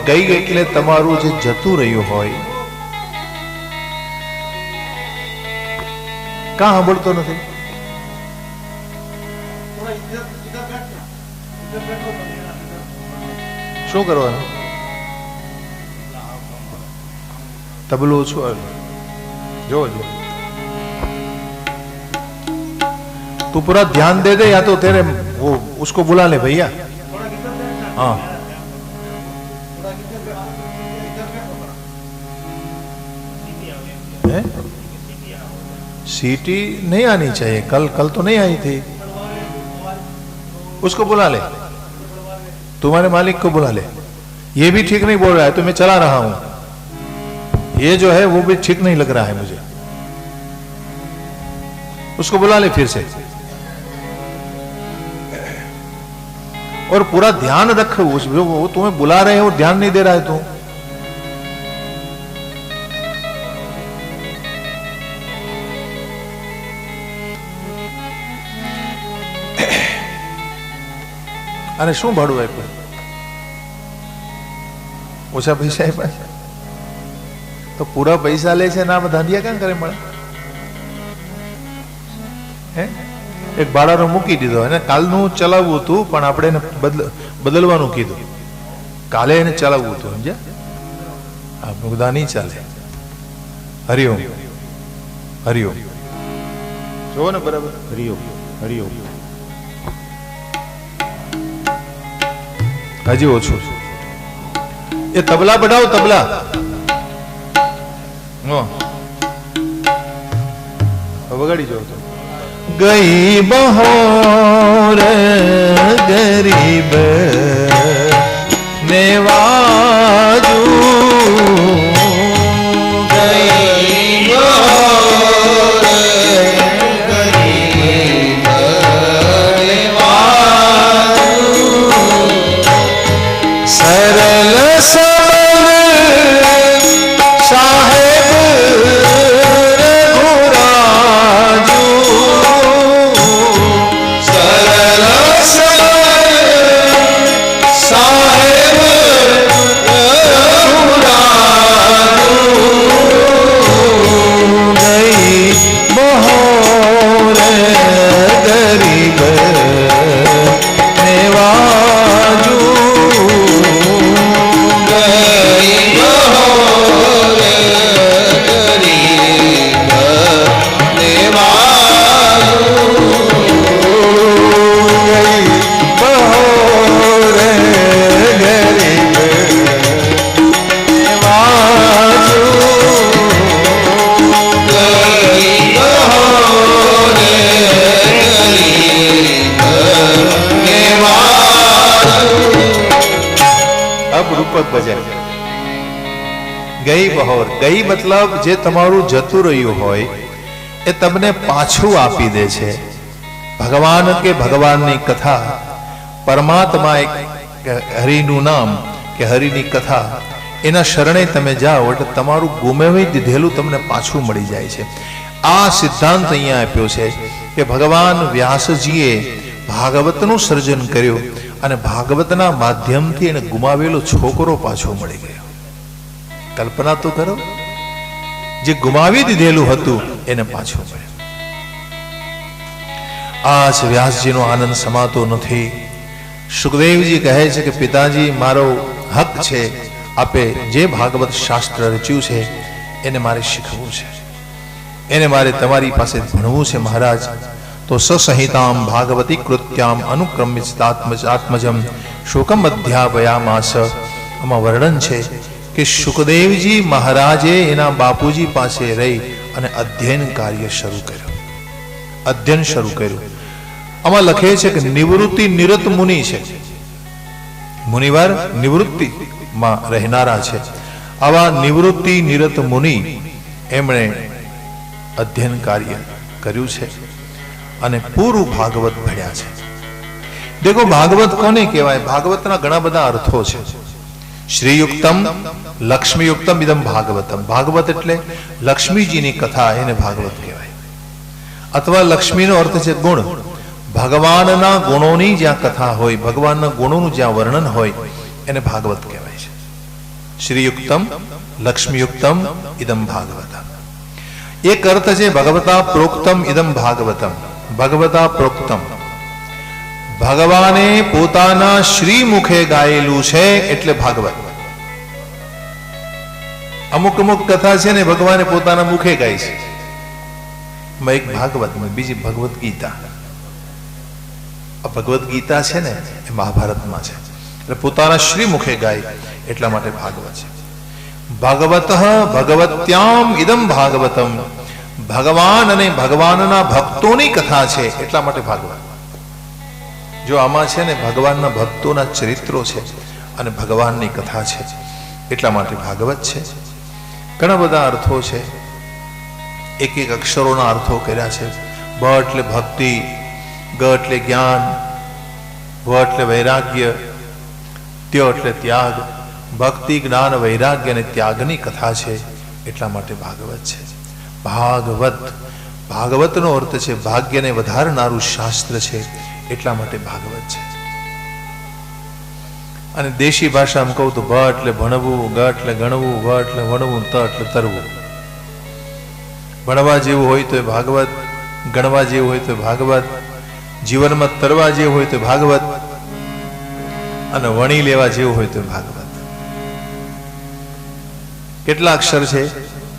A: ગઈ એટલે તમારું જે જતું રહ્યું હોય કાં સાંભળતો નથી શું કરવાનું તબલું ઓછું આવ્યું જો तू पूरा ध्यान दे दे या तो तेरे वो उसको बुला ले भैया हाँ सीटी नहीं आनी चाहिए कल तो नहीं आई थी उसको बुला ले तुम्हारे मालिक को बुला ले ये भी ठीक नहीं बोल रहा है तो मैं चला रहा हूं ये जो है वो भी ठीक नहीं लग रहा है मुझे उसको बुला ले फिर से और पूरा ध्यान रख वो तुम्हें बुला रहे हो ध्यान नहीं दे रहा है तू अरे शू भाड़ू आप्યું ઓછા પૈસા આપ્યા તો પૂરા પૈસા લે છે ના ધાંધિયા કાં કરે મળે હે એક ભાડાનો મૂકી દીધો અને કાલનું ચલાવવું હતું પણ આપણે એને બદલવાનું કીધું કાલે એને ચલાવવું હતું સમજ્યા આ મુગદા નહીં ચાલે હરિઓમ હરિઓમ જો ને બરાબર હરિઓમ હરિઓમ હજી ઓછું એ તબલા બઢાવો તબલા વગાડી જો ગઈ બહોર ગરીબ નેવાજુ ગઈ બહોર ગઈ મતલબ જે તમારું જતું રહ્યું હોય એ તમને પાછું આપી દે છે ભગવાન કે ભગવાનની કથા પરમાત્મા એક હરિનું નામ કે હરિની કથા એના શરણે તમે જાઓ એટલે તમારું ગુમાવી દીધેલું તમને પાછું મળી જાય છે આ સિદ્ધાંત અહીંયા આપ્યો છે કે ભગવાન વ્યાસજીએ ભાગવતનું સર્જન કર્યું અને ભાગવતના માધ્યમથી એને ગુમાવેલો છોકરો પાછો મળી ગયો કલ્પના તો કરો જે ગુમાવી દીધેલું હતું એને પાછું મળ્યું આજ વ્યાસજીનો આનંદ સમાતો નથી સુખદેવજી કહે છે કે પિતાજી મારો હક છે. આપે જે ભાગવત શાસ્ત્ર રચ્યું છે એને મારે શીખવું છે, એને મારે તમારી પાસે ભણવું છે મહારાજ. તો સસંહિતામ ભાગવતી કૃત્યામ અનુક્રમિતાત્મજમ શોકમ અધ્યાપયામાસ. આમાં વર્ણન છે કે શુકદેવજી મહારાજે એના બાપુજી પાસે રહી અને અધ્યયન કાર્ય શરૂ કર્યું, અધ્યયન શરૂ કર્યું. આમાં લખે છે કે નિવૃત્તિ નિરત મુનિ છે, મુનિવાર નિવૃત્તિમાં રહેનારા છે. આવા નિવૃત્તિ નિરત મુનિ એમણે અધ્યયન કાર્ય કર્યું છે અને પૂરું ભાગવત ભણ્યા છે. દેખો ભાગવત કોને કહેવાય? ભાગવતના ઘણા બધા અર્થો છે. શ્રીયુક્તમ લક્ષ્મીયુક્તમ ઇદમ ભાગવતમ. ભાગવત એટલે લક્ષ્મીજીની કથા, એને ભાગવત કહેવાય. અથવા લક્ષ્મીનો અર્થ છે ગુણ. ભગવાનના ગુણોની જ્યાં કથા હોય, ભગવાનના ગુણોનું જ્યાં વર્ણન હોય એને ભાગવત કહેવાય છે. શ્રીયુક્તમ લક્ષ્મીયુક્તમ ઇદમ ભાગવતમ. એક અર્થ છે ભગવતા પ્રોક્તમ ઇદમ ભાગવતમ. ભગવતા પ્રોક્તમ, ભગવાને પોતાના શ્રી મુખે ગાયેલું છે એટલે ભાગવત. અમુક અમુક કથા છે ને ભગવાને પોતાના મુખે ગાય છે. એક ભાગવત, બીજી ભગવદ ગીતા. આ ભગવદ ગીતા છે ને એ મહાભારતમાં છે, એટલે પોતાના શ્રી મુખે ગાય એટલા માટે ભાગવત છે. ભાગવત ભગવત્યામ ઇદમ ભાગવતમ. ભગવાન અને ભગવાનના ભક્તોની કથા છે એટલા માટે ભાગવત. જો આમાં છે ને ભગવાનના ભક્તોના ચરિત્રો છે અને ભગવાનની કથા છે એટલા માટે ભાગવત છે. ઘણા બધા અર્થો છે, એક એક અક્ષરોના અર્થો કર્યા છે. બ એટલે ભક્તિ, ગ એટલે જ્ઞાન, વ એટલે વૈરાગ્ય, ત્ય એટલે ત્યાગ. ભક્તિ, જ્ઞાન, વૈરાગ્ય અને ત્યાગની કથા છે એટલા માટે ભાગવત છે. ભાગવત, ભાગવતનો અર્થ છે ભાગ્યને વધારનારું શાસ્ત્ર છે એટલા માટે ભાગવત છે. અને દેશી ભાષામાં કહું તો ભ એટલે ભણવું, ગ એટલે ગણવું, વ એટલે વણવું, ત એટલે તરવું. ભણવા જેવું હોય તો ભાગવત, ગણવા જેવું હોય તો ભાગવત, જીવનમાં તરવા જેવું હોય તો ભાગવત, અને વણી લેવા જેવું હોય તો ભાગવત. કેટલા અક્ષર છે?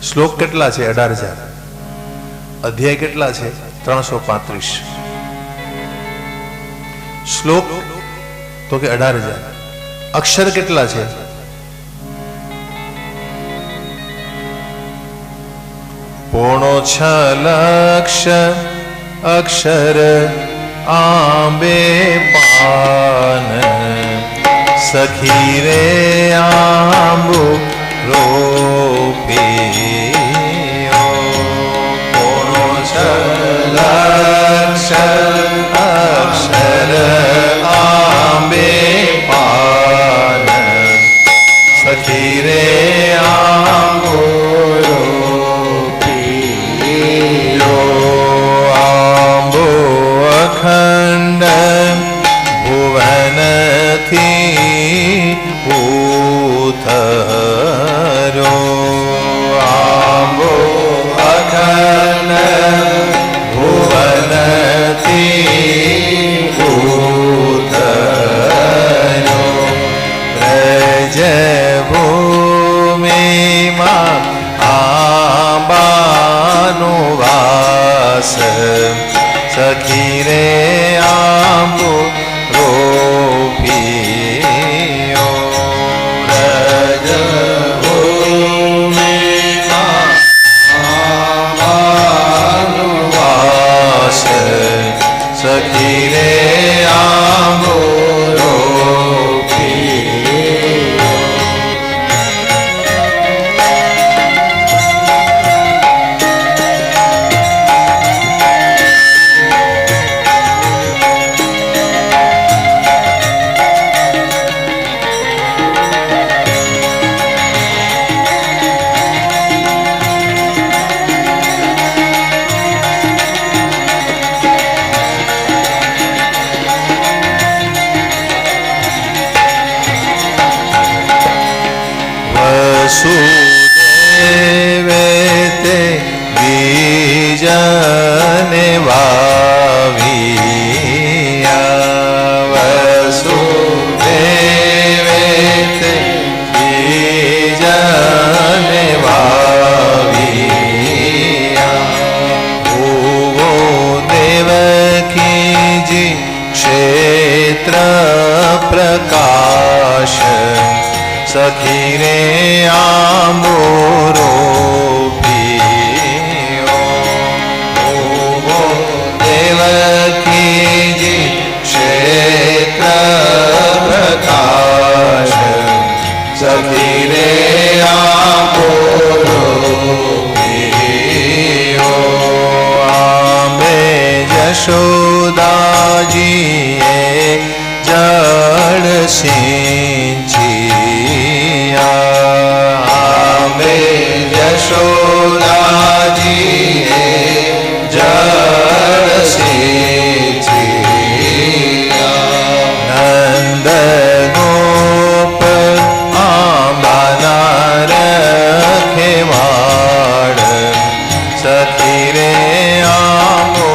A: શ્લોક કેટલા છે? 18,000. અધ્યાય કેટલા છે? 335. શ્લોક તો કે 18,000. અક્ષર કેટલા છે? પોણો 6 લક્ષ અક્ષર આંબે પાન. સખી રે આંબો રોપીઓ. પોણો 6 લક્ષ અક્ષર આંબે પાન. સખી રે આંબો રોપીઓ. આંબો અખંડ ભુવનથી ઉથરો. આંબો અખંડ ભુવનથી ઉથરો. વ્રજભૂમિમાં આંબાનો વાસ. સખી રે આંબો રોપીઓ. વ્રજભૂમિમાં આંબાનો વાસ. સખી રે આંબો રોપીઓ. વસુદેવે તે બીજને વાવ્યા. વસુદેવે તે સખી રે આંબો પીઓ દેવકીજી ક્ષેત્ર પ્રકાશ સખી રે આંબો પીઓ આંબે યશોદાજીએ જળ સિંચિયા આંબે યશોદાજીએ જળ સિંચિયા નંદ ગોપ આંબાના રખેવાડ સખી રે આંબો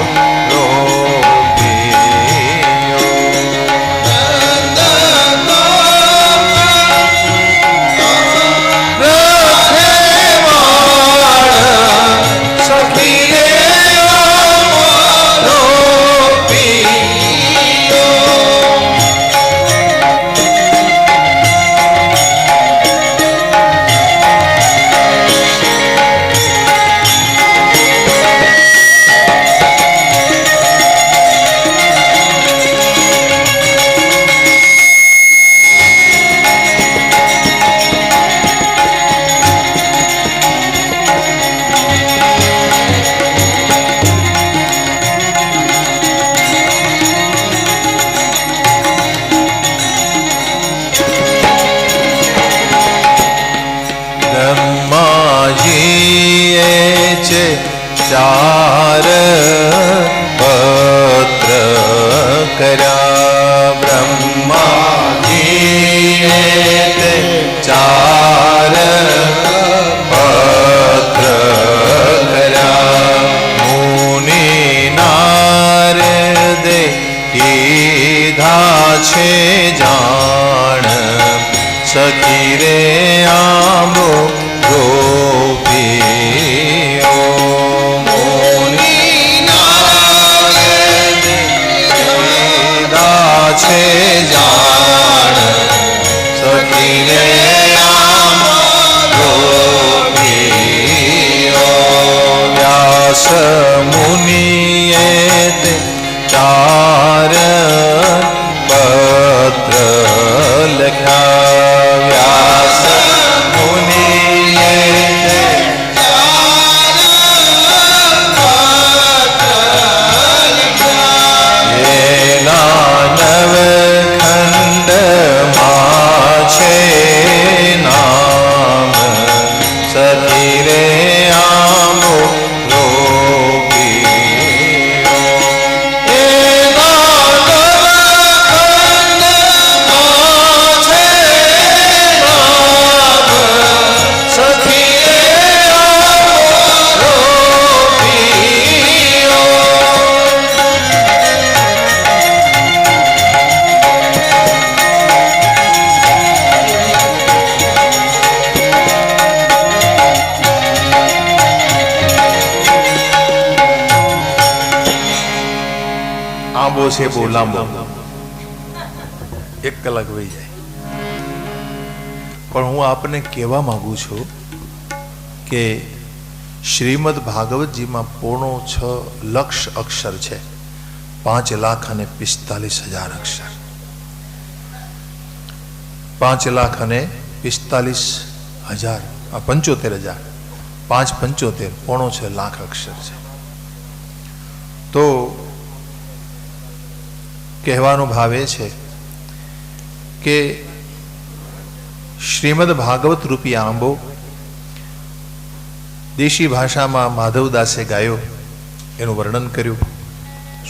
A: ચાર પત્ર કર્યા બ્રહ્માજીએ તે ચાર પત્ર કર્યા મુનિ નારદે કીધા છે જાણ સખી રે આંબો રોપીઓ છે જાણ સખી રે આંબો પીઓ વ્યાસ મુનિએ તે ચાર પત્ર લખ્યા વ્યાસ મુનિએ તે નવખંડમાં છે નામ સખી રે આંબો રોપીઓ નવખંડમાં છે નામ સખી રે આંબો રોપીઓ આંબો છે બહુ લાંબો 1 કલાક વહી જાય પણ હું આપને કહેવા માંગુ છું કે શ્રીમદ ભાગવતજીમાં 6.5 લાખ અક્ષર છે 5,45,000 અક્ષર 5,45,000 75,000 5,75 6.5 લાખ અક્ષર છે તો કહેવાનો ભાવ એ છે કે શ્રીમદ ભાગવત રૂપી આંબો દેશી ભાષામાં માધવદાસે ગાયો એનું વર્ણન કર્યું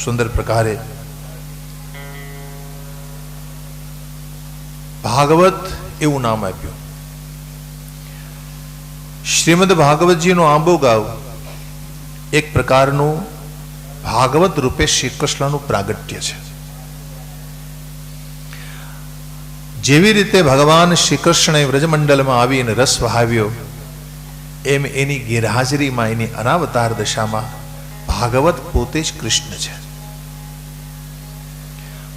A: સુંદર પ્રકારે ભાગવત એવું નામ આપ્યું શ્રીમદ ભાગવતજીનો આંબો ગાવ એક પ્રકારનું ભાગવત રૂપે શ્રી કૃષ્ણનું પ્રાગટ્ય છે જેવી રીતે ભગવાન શ્રી કૃષ્ણએ વ્રજમંડલમાં આવીને રસ વહાવ્યો એમ એની ગેરહાજરીમાં એની અનાવતાર દશામાં ભાગવત પોતે જ કૃષ્ણ છે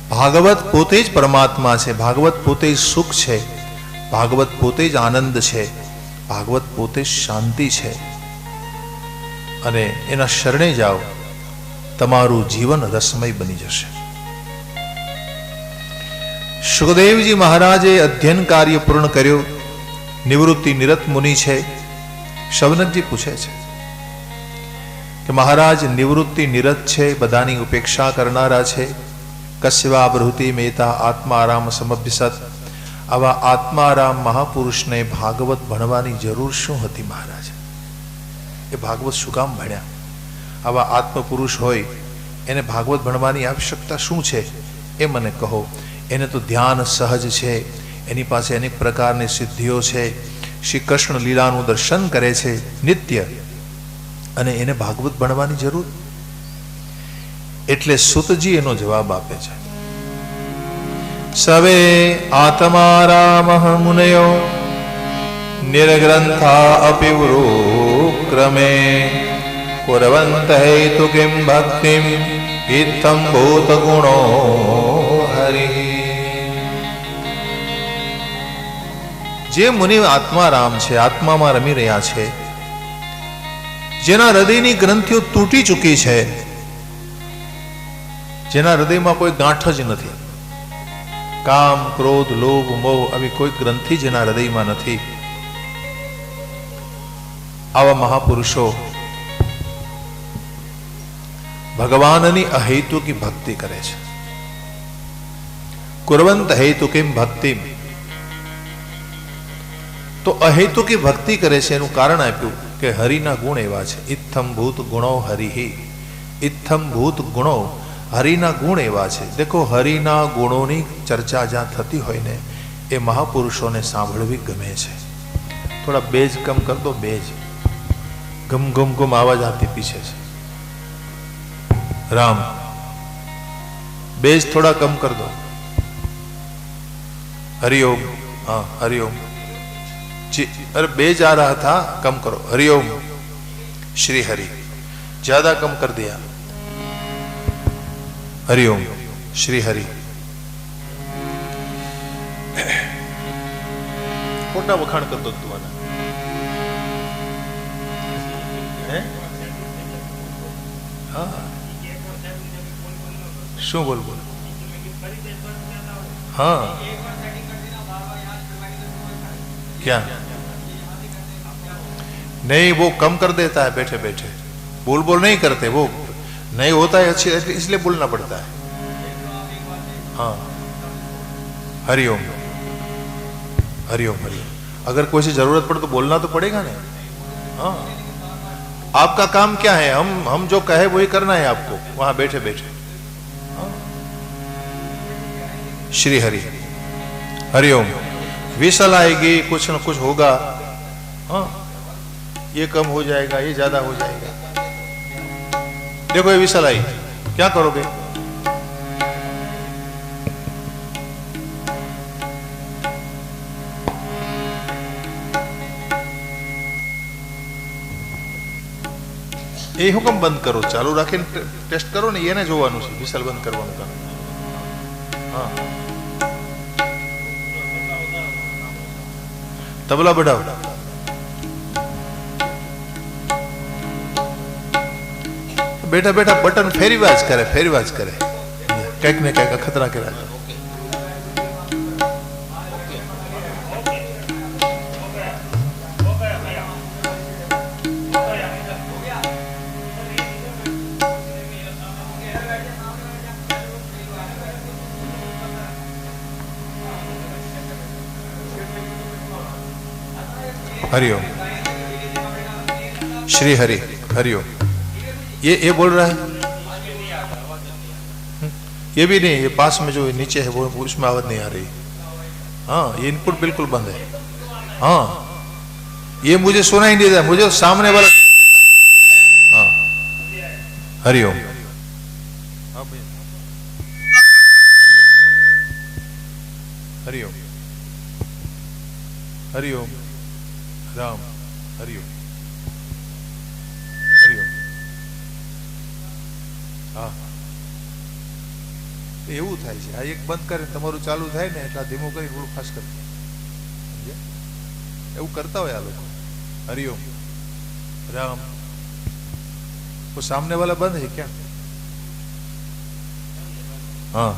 A: ભાગવત પોતે જ પરમાત્મા છે ભાગવત પોતે જ સુખ છે ભાગવત પોતે જ આનંદ છે, ભાગવત પોતે જ શાંતિ છે, અને એના શરણે જાઓ, તમારું જીવન રસમય બની જશે. સુખદેવજી મહારાજે અધ્યયન કાર્ય પૂર્ણ કર્યું. નિવૃત્તિ નિરત મુનિ છે. શૌનકજી પૂછે છે કે મહારાજ નિવૃત્તિ નિરત છે, બધાની ઉપેક્ષા કરનારા છે. કસ્યવા બ્રુતિ મેતા આત્મારામ સમભ્યસત. આવા આત્મારામ મહાપુરુષને ભાગવત ભણવાની જરૂર શું હતી મહારાજ? એ ભાગવત શું કામ ભણ્યા? આવા આત્મપુરુષ હોય એને ભાગવત ભણવાની આવશ્યકતા શું છે એ મને કહો. એને તો ધ્યાન સહજ છે, એની પાસે અનેક પ્રકારની સિદ્ધિઓ છે, શ્રી કૃષ્ણ લીલાનું દર્શન કરે છે નિત્ય, અને એને ભાગવત ભણવાની જરૂર? એટલે સુતજી એનો જવાબ આપે છે, સવે આત્મારામઃ મુનયો નિર્ગ્રંથા અપિ વૃક્રમે કુર્વંત હેતુ કિમ ભક્તિમ ઇત્થં ભૂત ગુણો હરિ. જે મુનિ આત્મારામ છે, આત્મામાં રમી રહ્યા છે, જેના હૃદયની ગ્રંથિઓ તૂટી ચૂકી છે, જેના હૃદયમાં કોઈ ગાંઠ જ નથી, કામ ક્રોધ લોભ મોહ આવી કોઈ ગ્રંથિ જેના હૃદયમાં નથી, આવા મહાપુરુષો ભગવાનની અહેતુકી ભક્તિ કરે છે. કુર્વંત હેતુકીમ ભક્તિ, તો અહેતુકી ભક્તિ કરે છે એનું કારણ આપ્યું કે હરિના ગુણ એવા છે. ઇત્થમ ભૂત ગુણો હરિહિ, ઇત્થમ ભૂત ગુણો, હરિના ગુણ એવા છે. દેખો, હરિના ગુણોની ચર્ચા જ્યાં થતી હોય ને એ મહાપુરુષોને સાંભળવી ગમે છે. થોડા બેજ કમ કર દો, બેજ ગમ ગમ ગમ આવાજ આતી પીછે છે. राम, बेज थोड़ा कम कर दो. हरिओम, हाँ हरिओम जी. अरे बेज आ रहा था, कम करो. हरिओम श्री हरि, ज्यादा कम कर दिया. हरिओम श्री हरि. खोटा वखाण कर दो तुम्हारा है. हाँ शू बोल बोल. हाँ क्या नहीं, वो कम कर देता है बैठे बैठे. बोल बोल नहीं करते, वो नहीं होता है अच्छी, इसलिए बोलना पड़ता है. हाँ हरिओम हरिओम हरिओम. अगर कोई से जरूरत पड़े तो बोलना तो पड़ेगा ना. हाँ आपका काम क्या है? हम जो कहे वही करना है आपको वहां बैठे बैठे. श्री हरि. हरिओम. विसल आएगी, कुछ न कुछ होगा. हाँ ये कम हो जाएगा, ये ज्यादा हो जाएगा. देखो ये विसल आई, क्या करोगे? એ હુકમ બંધ કરો, ચાલુ રાખીને ટેસ્ટ કરો ને, એને જોવાનું છે વિસલ બંધ કરવાનું કામ. હા તબલા बढ़ाओ. બેઠા બેઠા બટન ફેરીવાજ કરે કંઈક ને કંઈક અખતરા કર્યા. हरिओम श्री हरि. हरिओम. ये बोल रहा है, ये भी नहीं, ये पास में जो नीचे है वो उसमें आवाज नहीं आ रही. हाँ ये इनपुट बिल्कुल बंद है. हाँ ये मुझे सुनाई नहीं देता, मुझे सामने वाला सुनाई देता. हाँ हरिओम. हरिओम हरिओम राम. हरिओम हरिओम. हाँ એવું થાય છે. આ એક બંધ કરીને તમારું ચાલુ થાય ને એટલે ધીમું કરી થોડું ફાસ્ટ કરી. એવું કરતા હોય આ લોકો. हरिओम राम. वो सामने वाला बंद है क्या? हाँ,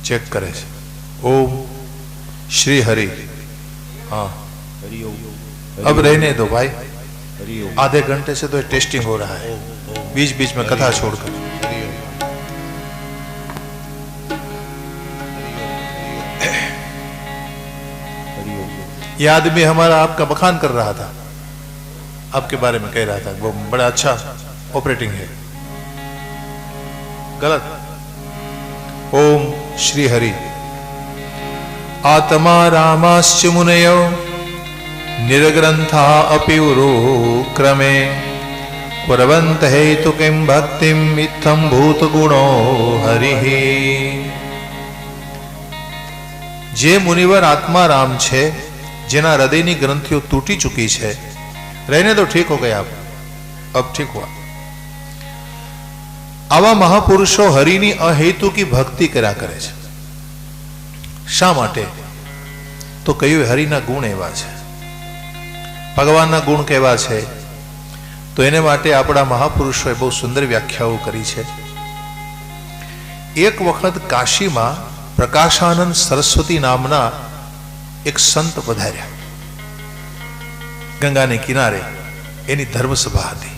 A: चेक करे. ओम श्री हरि. हाँ, अब रहने दो भाई. आधे घंटे से तो टेस्टिंग हो रहा है, बीच बीच में कथा छोड़कर. ये आदमी हमारा आपका बखान कर रहा था, आपके बारे में कह रहा था वो बड़ा अच्छा ऑपरेटिंग है. गलत. ओम श्री हरि. आत्मा रामाश्च मुनयो निर्ग्रंथा अपि क्रमे कुर्वन्त हेतु किं भक्तिं इत्थं भूत गुणो हरिः. जे मुनिवर आत्मा राम छे, જેના હૃદયની ગ્રંથિઓ તૂટી ચૂકી છે, રહીને તો ઠીક હો ગયા, અબ ઠીક હુઆ. આવા મહાપુરુષો હરિની અહેતુકી ભક્તિ કર્યા કરે છે. શા માટે? તો કહ્યું હરિના ગુણ એવા છે, ભગવાનના ગુણ કેવા છે, તો એને માટે આપણા મહાપુરુષોએ બહુ સુંદર વ્યાખ્યાઓ કરી છે. એક વખત કાશીમાં પ્રકાશાનંદ સરસ્વતી નામના एक संत पधार्या. गंगा ने किनारे एनी धर्मसभा थी.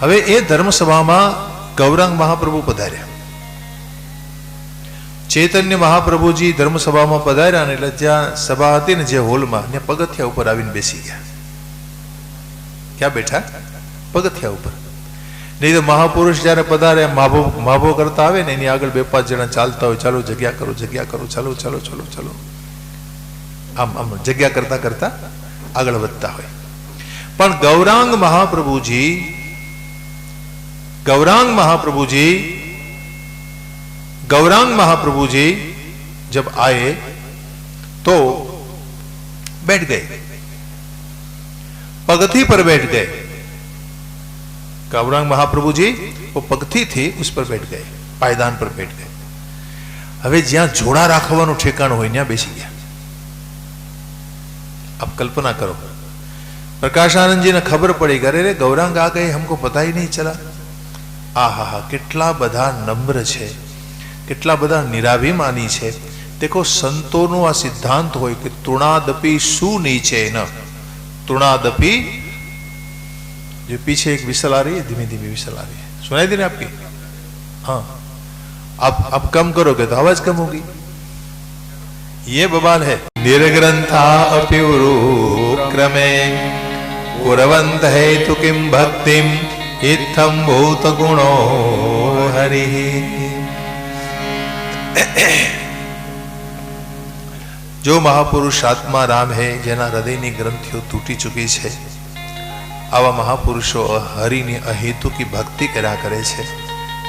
A: हवे ए धर्मसभा में गौरांग महाप्रभु पधार्या. चैतन्य महाप्रभु जी धर्मसभा में पधार्या ने એટલે જ્યાં સભા હતી ને જે હોલમાં ને પગથિયા ઉપર આવીને બેસી ગયા. ક્યાં બેઠા? પગથિયા ઉપર. नहीं तो महापुरुष जયારે पधारे माभो करता आवे ने एनी आगळ बे पांच जणा चालता हो, चलो जग्या करो, चलो चलो चलो चलो, आम आम जग्या करता करता आगळ वधता होय. पण गौरांग महाप्रभु जी जब आए तो बैठ गए, पगथी पर बैठ गए. गौरांग महाप्रभु जी वो पगथी थी उस पर बैठ गए, पायदान पर बैठ गए. हवे ज्यां जोड़ा राखवानुं ठेकाण होय त्यां बेसी गया. अब कल्पना करो, प्रकाशानंद जी ने खबर पड़ी, अरे रे गौरांग आ गए, हमको पता ही नहीं चला. आहा हा, केटला बधा नम्र छे, केटला बधा निराभिमानी छे. देखो संतों आ सिद्धांत होय कि तृणादपि सुनीचे न. तृणादपि, जो पीछे एक विसल आ रही है, धीमी धीमी विसल आ रही है, सुनाई दे रही आपकी? हाँ, आप कम करोगे तो आवाज कम होगी. ये बवाल है. निर्ग्रंथा अपि क्रमे कुर्वन्त हेतु किं भक्तिं इत्थं भूत गुणो हरिः. जो महापुरुष आत्मा राम है, जेना हृदयनी ग्रंथिओ तूटी चुकी है, आवा महापुरुषो हरिनी अहेतुकी भक्ति कर्या करे छे,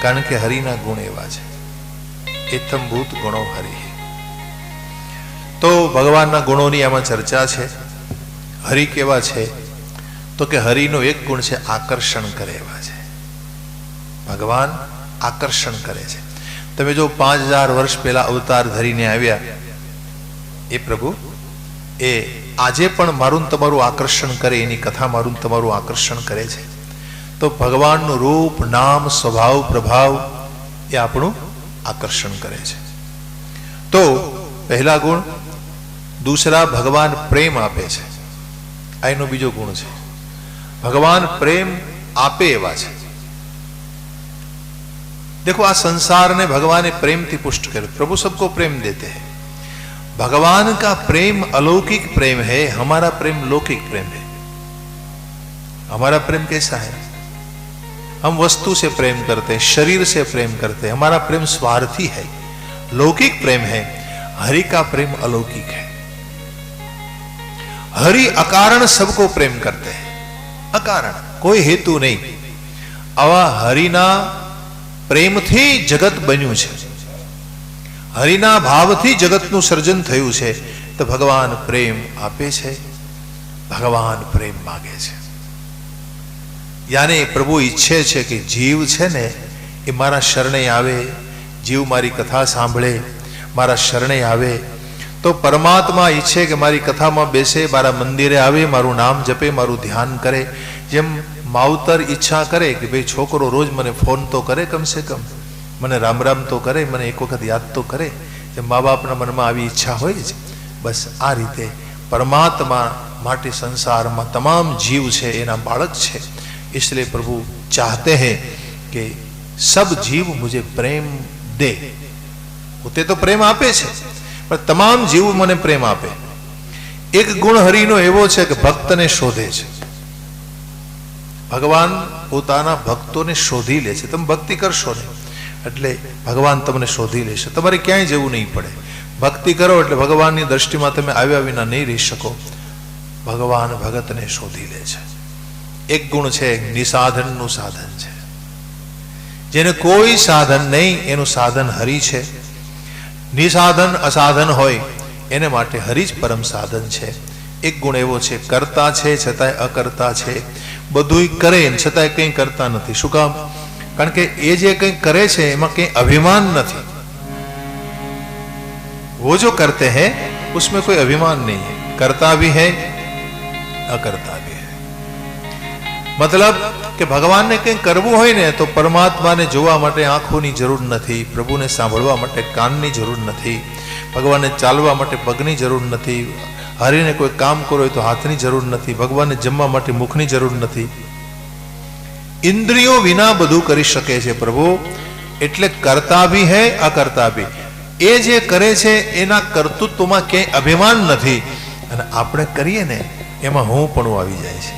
A: कारण के हरिना गुण एवा छे. इत्थं भूत गुणो हरि. तो भगवानना गुणोनी आमां चर्चा छे. हरि केवा छे? तो के हरिनो एक गुण छे आकर्षण करे एवा छे. भगवान आकर्षण करे छे. तमे जो 5000 वर्ष पहला अवतार धरीने आव्या ए प्रभु, ए આજે પણ મારું તમારું આકર્ષણ કરે, એની કથા મારું તમારું આકર્ષણ કરે છે. તો ભગવાનનું રૂપ, નામ, સ્વભાવ, પ્રભાવ એ આપણું આકર્ષણ કરે છે. તો પહેલા ગુણ. दूसरा, भगवान प्रेम आपे छे. आ एनो बीजो गुण छे. भगवान प्रेम आपे एवा छे. देखो आ संसार ने भगवान ने प्रेम थी पुष्ट कर. प्रभु सबको प्रेम देते हैं. भगवान का प्रेम अलौकिक प्रेम है, हमारा प्रेम लौकिक प्रेम है. हमारा प्रेम कैसा है? हम वस्तु से प्रेम करते हैं, शरीर से प्रेम करते हैं. हमारा प्रेम स्वार्थी है, लौकिक प्रेम है. हरि का प्रेम अलौकिक है. हरि अकारण सबको प्रेम करते हैं, अकारण, कोई हेतु नहीं. आवा हरिना प्रेम थी जगत बन्यु छे, हरिना भावथी जगतनु सर्जन थयुं छे. तो भगवान प्रेम आपे छे, भगवान प्रेम मांगे छे. यानी प्रभु इच्छे छे कि जीव छे ने ए मारा शरणे आवे, जीव मारी कथा सांभळे, મારા શરણે આવે તો પરમાત્મા ઈચ્છે કે મારી કથામાં બેસે, મારા મંદિરે આવે, મારું નામ જપે, મારું ધ્યાન કરે. જેમ માવતર ઈચ્છા કરે કે ભાઈ છોકરો રોજ મને ફોન તો કરે, કમસે કમ મને રામ રામ તો કરે, મને એક વખત યાદ તો કરે. જેમ મા બાપના મનમાં આવી ઈચ્છા હોય છે, બસ આ રીતે પરમાત્મા માટે સંસારમાં તમામ જીવ છે એના બાળક છે. इसलिए प्रभु चाहते हैं कि सब जीव मुझे प्रेम दे. પોતે તો પ્રેમ આપે છે, પણ તમામ જીવ મને પ્રેમ આપે. એક ગુણ હરિનો એવો છે કે ભક્તને શોધે છે. ભગવાન પોતાના ભક્તોને શોધી લે છે. તમે ભક્તિ કરશો ને એટલે ભગવાન તમને શોધી લેશે. તમારે ક્યાંય જવું નહીં પડે. ભક્તિ કરો એટલે ભગવાનની દ્રષ્ટિમાં તમે આવ્યા વિના નહીં રહી શકો. ભગવાન ભગતને શોધી લે છે. એક ગુણ છે, નિસાધનનું સાધન છે. જેને કોઈ સાધન નહીં એનું સાધન હરિ છે. નિસાધન અસાધન હોય એને માટે હરિ જ પરમ સાધન છે. એક ગુણ એવો છે, કરતા છે છતાંય અકર્તા છે. બધુંય કરે છતાંય કંઈ કરતા નથી. શું કામ? કારણ કે એ જે કંઈ કરે છે એમાં કંઈ અભિમાન નથી. वो जो करते हैं उसमें कोई अभिमान नहीं है. करता भी है अकर्ता भी है. मतलब કે ભગવાનને કંઈ કરવું હોય ને તો પરમાત્માને જોવા માટે આંખોની જરૂર નથી, પ્રભુને સાંભળવા માટે કાનની જરૂર નથી, ભગવાનને ચાલવા માટે પગની જરૂર નથી, હરિને કોઈ કામ કરવું હોય તો હાથની જરૂર નથી, ભગવાનને જમવા માટે મુખની જરૂર નથી. ઇન્દ્રિયો વિના બધું કરી શકે છે પ્રભુ. એટલે કરતા ભી હૈ અકર્તા ભી. એ જે કરે છે એના કર્તૃત્વમાં ક્યાંય અભિમાન નથી. અને આપણે કરીએ ને એમાં હું પણ આવી જાય છે.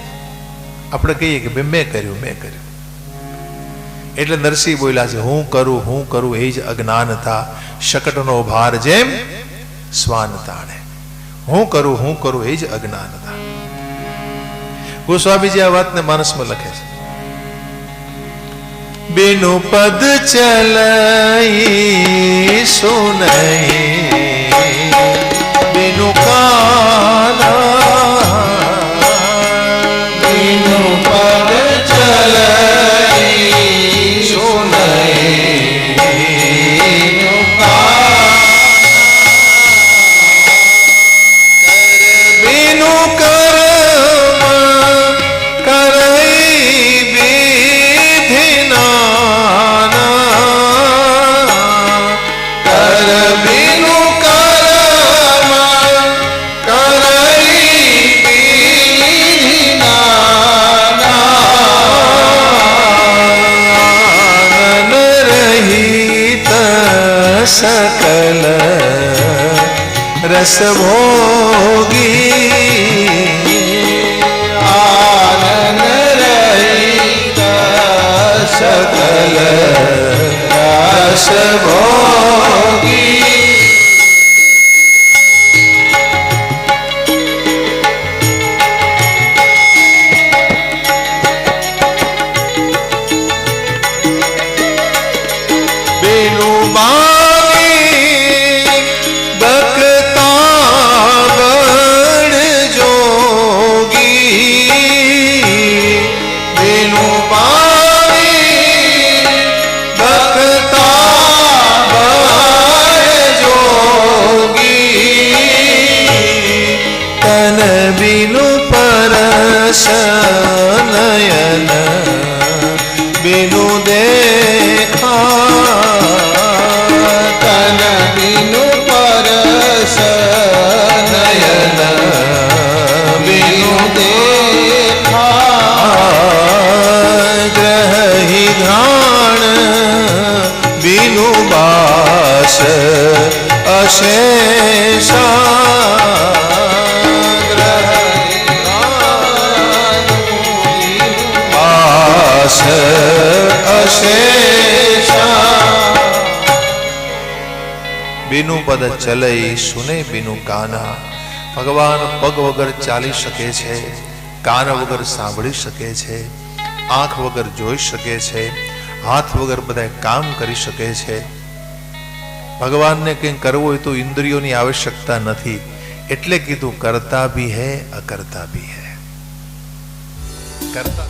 A: આપણે કહીએ કે ભાઈ મેં કર્યું મેં કર્યું. એટલે નરસિંહ બોલ્યા છે, હું કરું એ જ અજ્ઞાનતા, શકટનો ભાર જેમ શ્વાન તાણે. હું કરું એ જ અજ્ઞાનતા. ગોસ્વામીજી આ વાતને માનસમાં લખે છે. बिनु पद चलई सुनई बिनु काना, बिनु पद चलई सुनई बिनु काना, बिनु कर्म करई सकल रस भोगी, आनंद रहित सकल रस भोगी. बिनु बिनु परस नयन बिनु देखा, तन बिनु परस नयन बिनु देखा, ग्रही घ्राण बिनु बास अशेषा, बिनु पद चलई सुने बिनु काना. ભગવાન પગ વગર ચાલી શકે છે, કાન વગર સાંભળી શકે છે, આંખ વગર જોઈ શકે છે, હાથ વગર બધા કામ કરી શકે છે. ભગવાનને કંઈ કરવું હોય તો ઇન્દ્રિયોની આવશ્યકતા નથી. એટલે કીધું કરતા ભી હૈ અકર્તા ભી હૈ. કરતા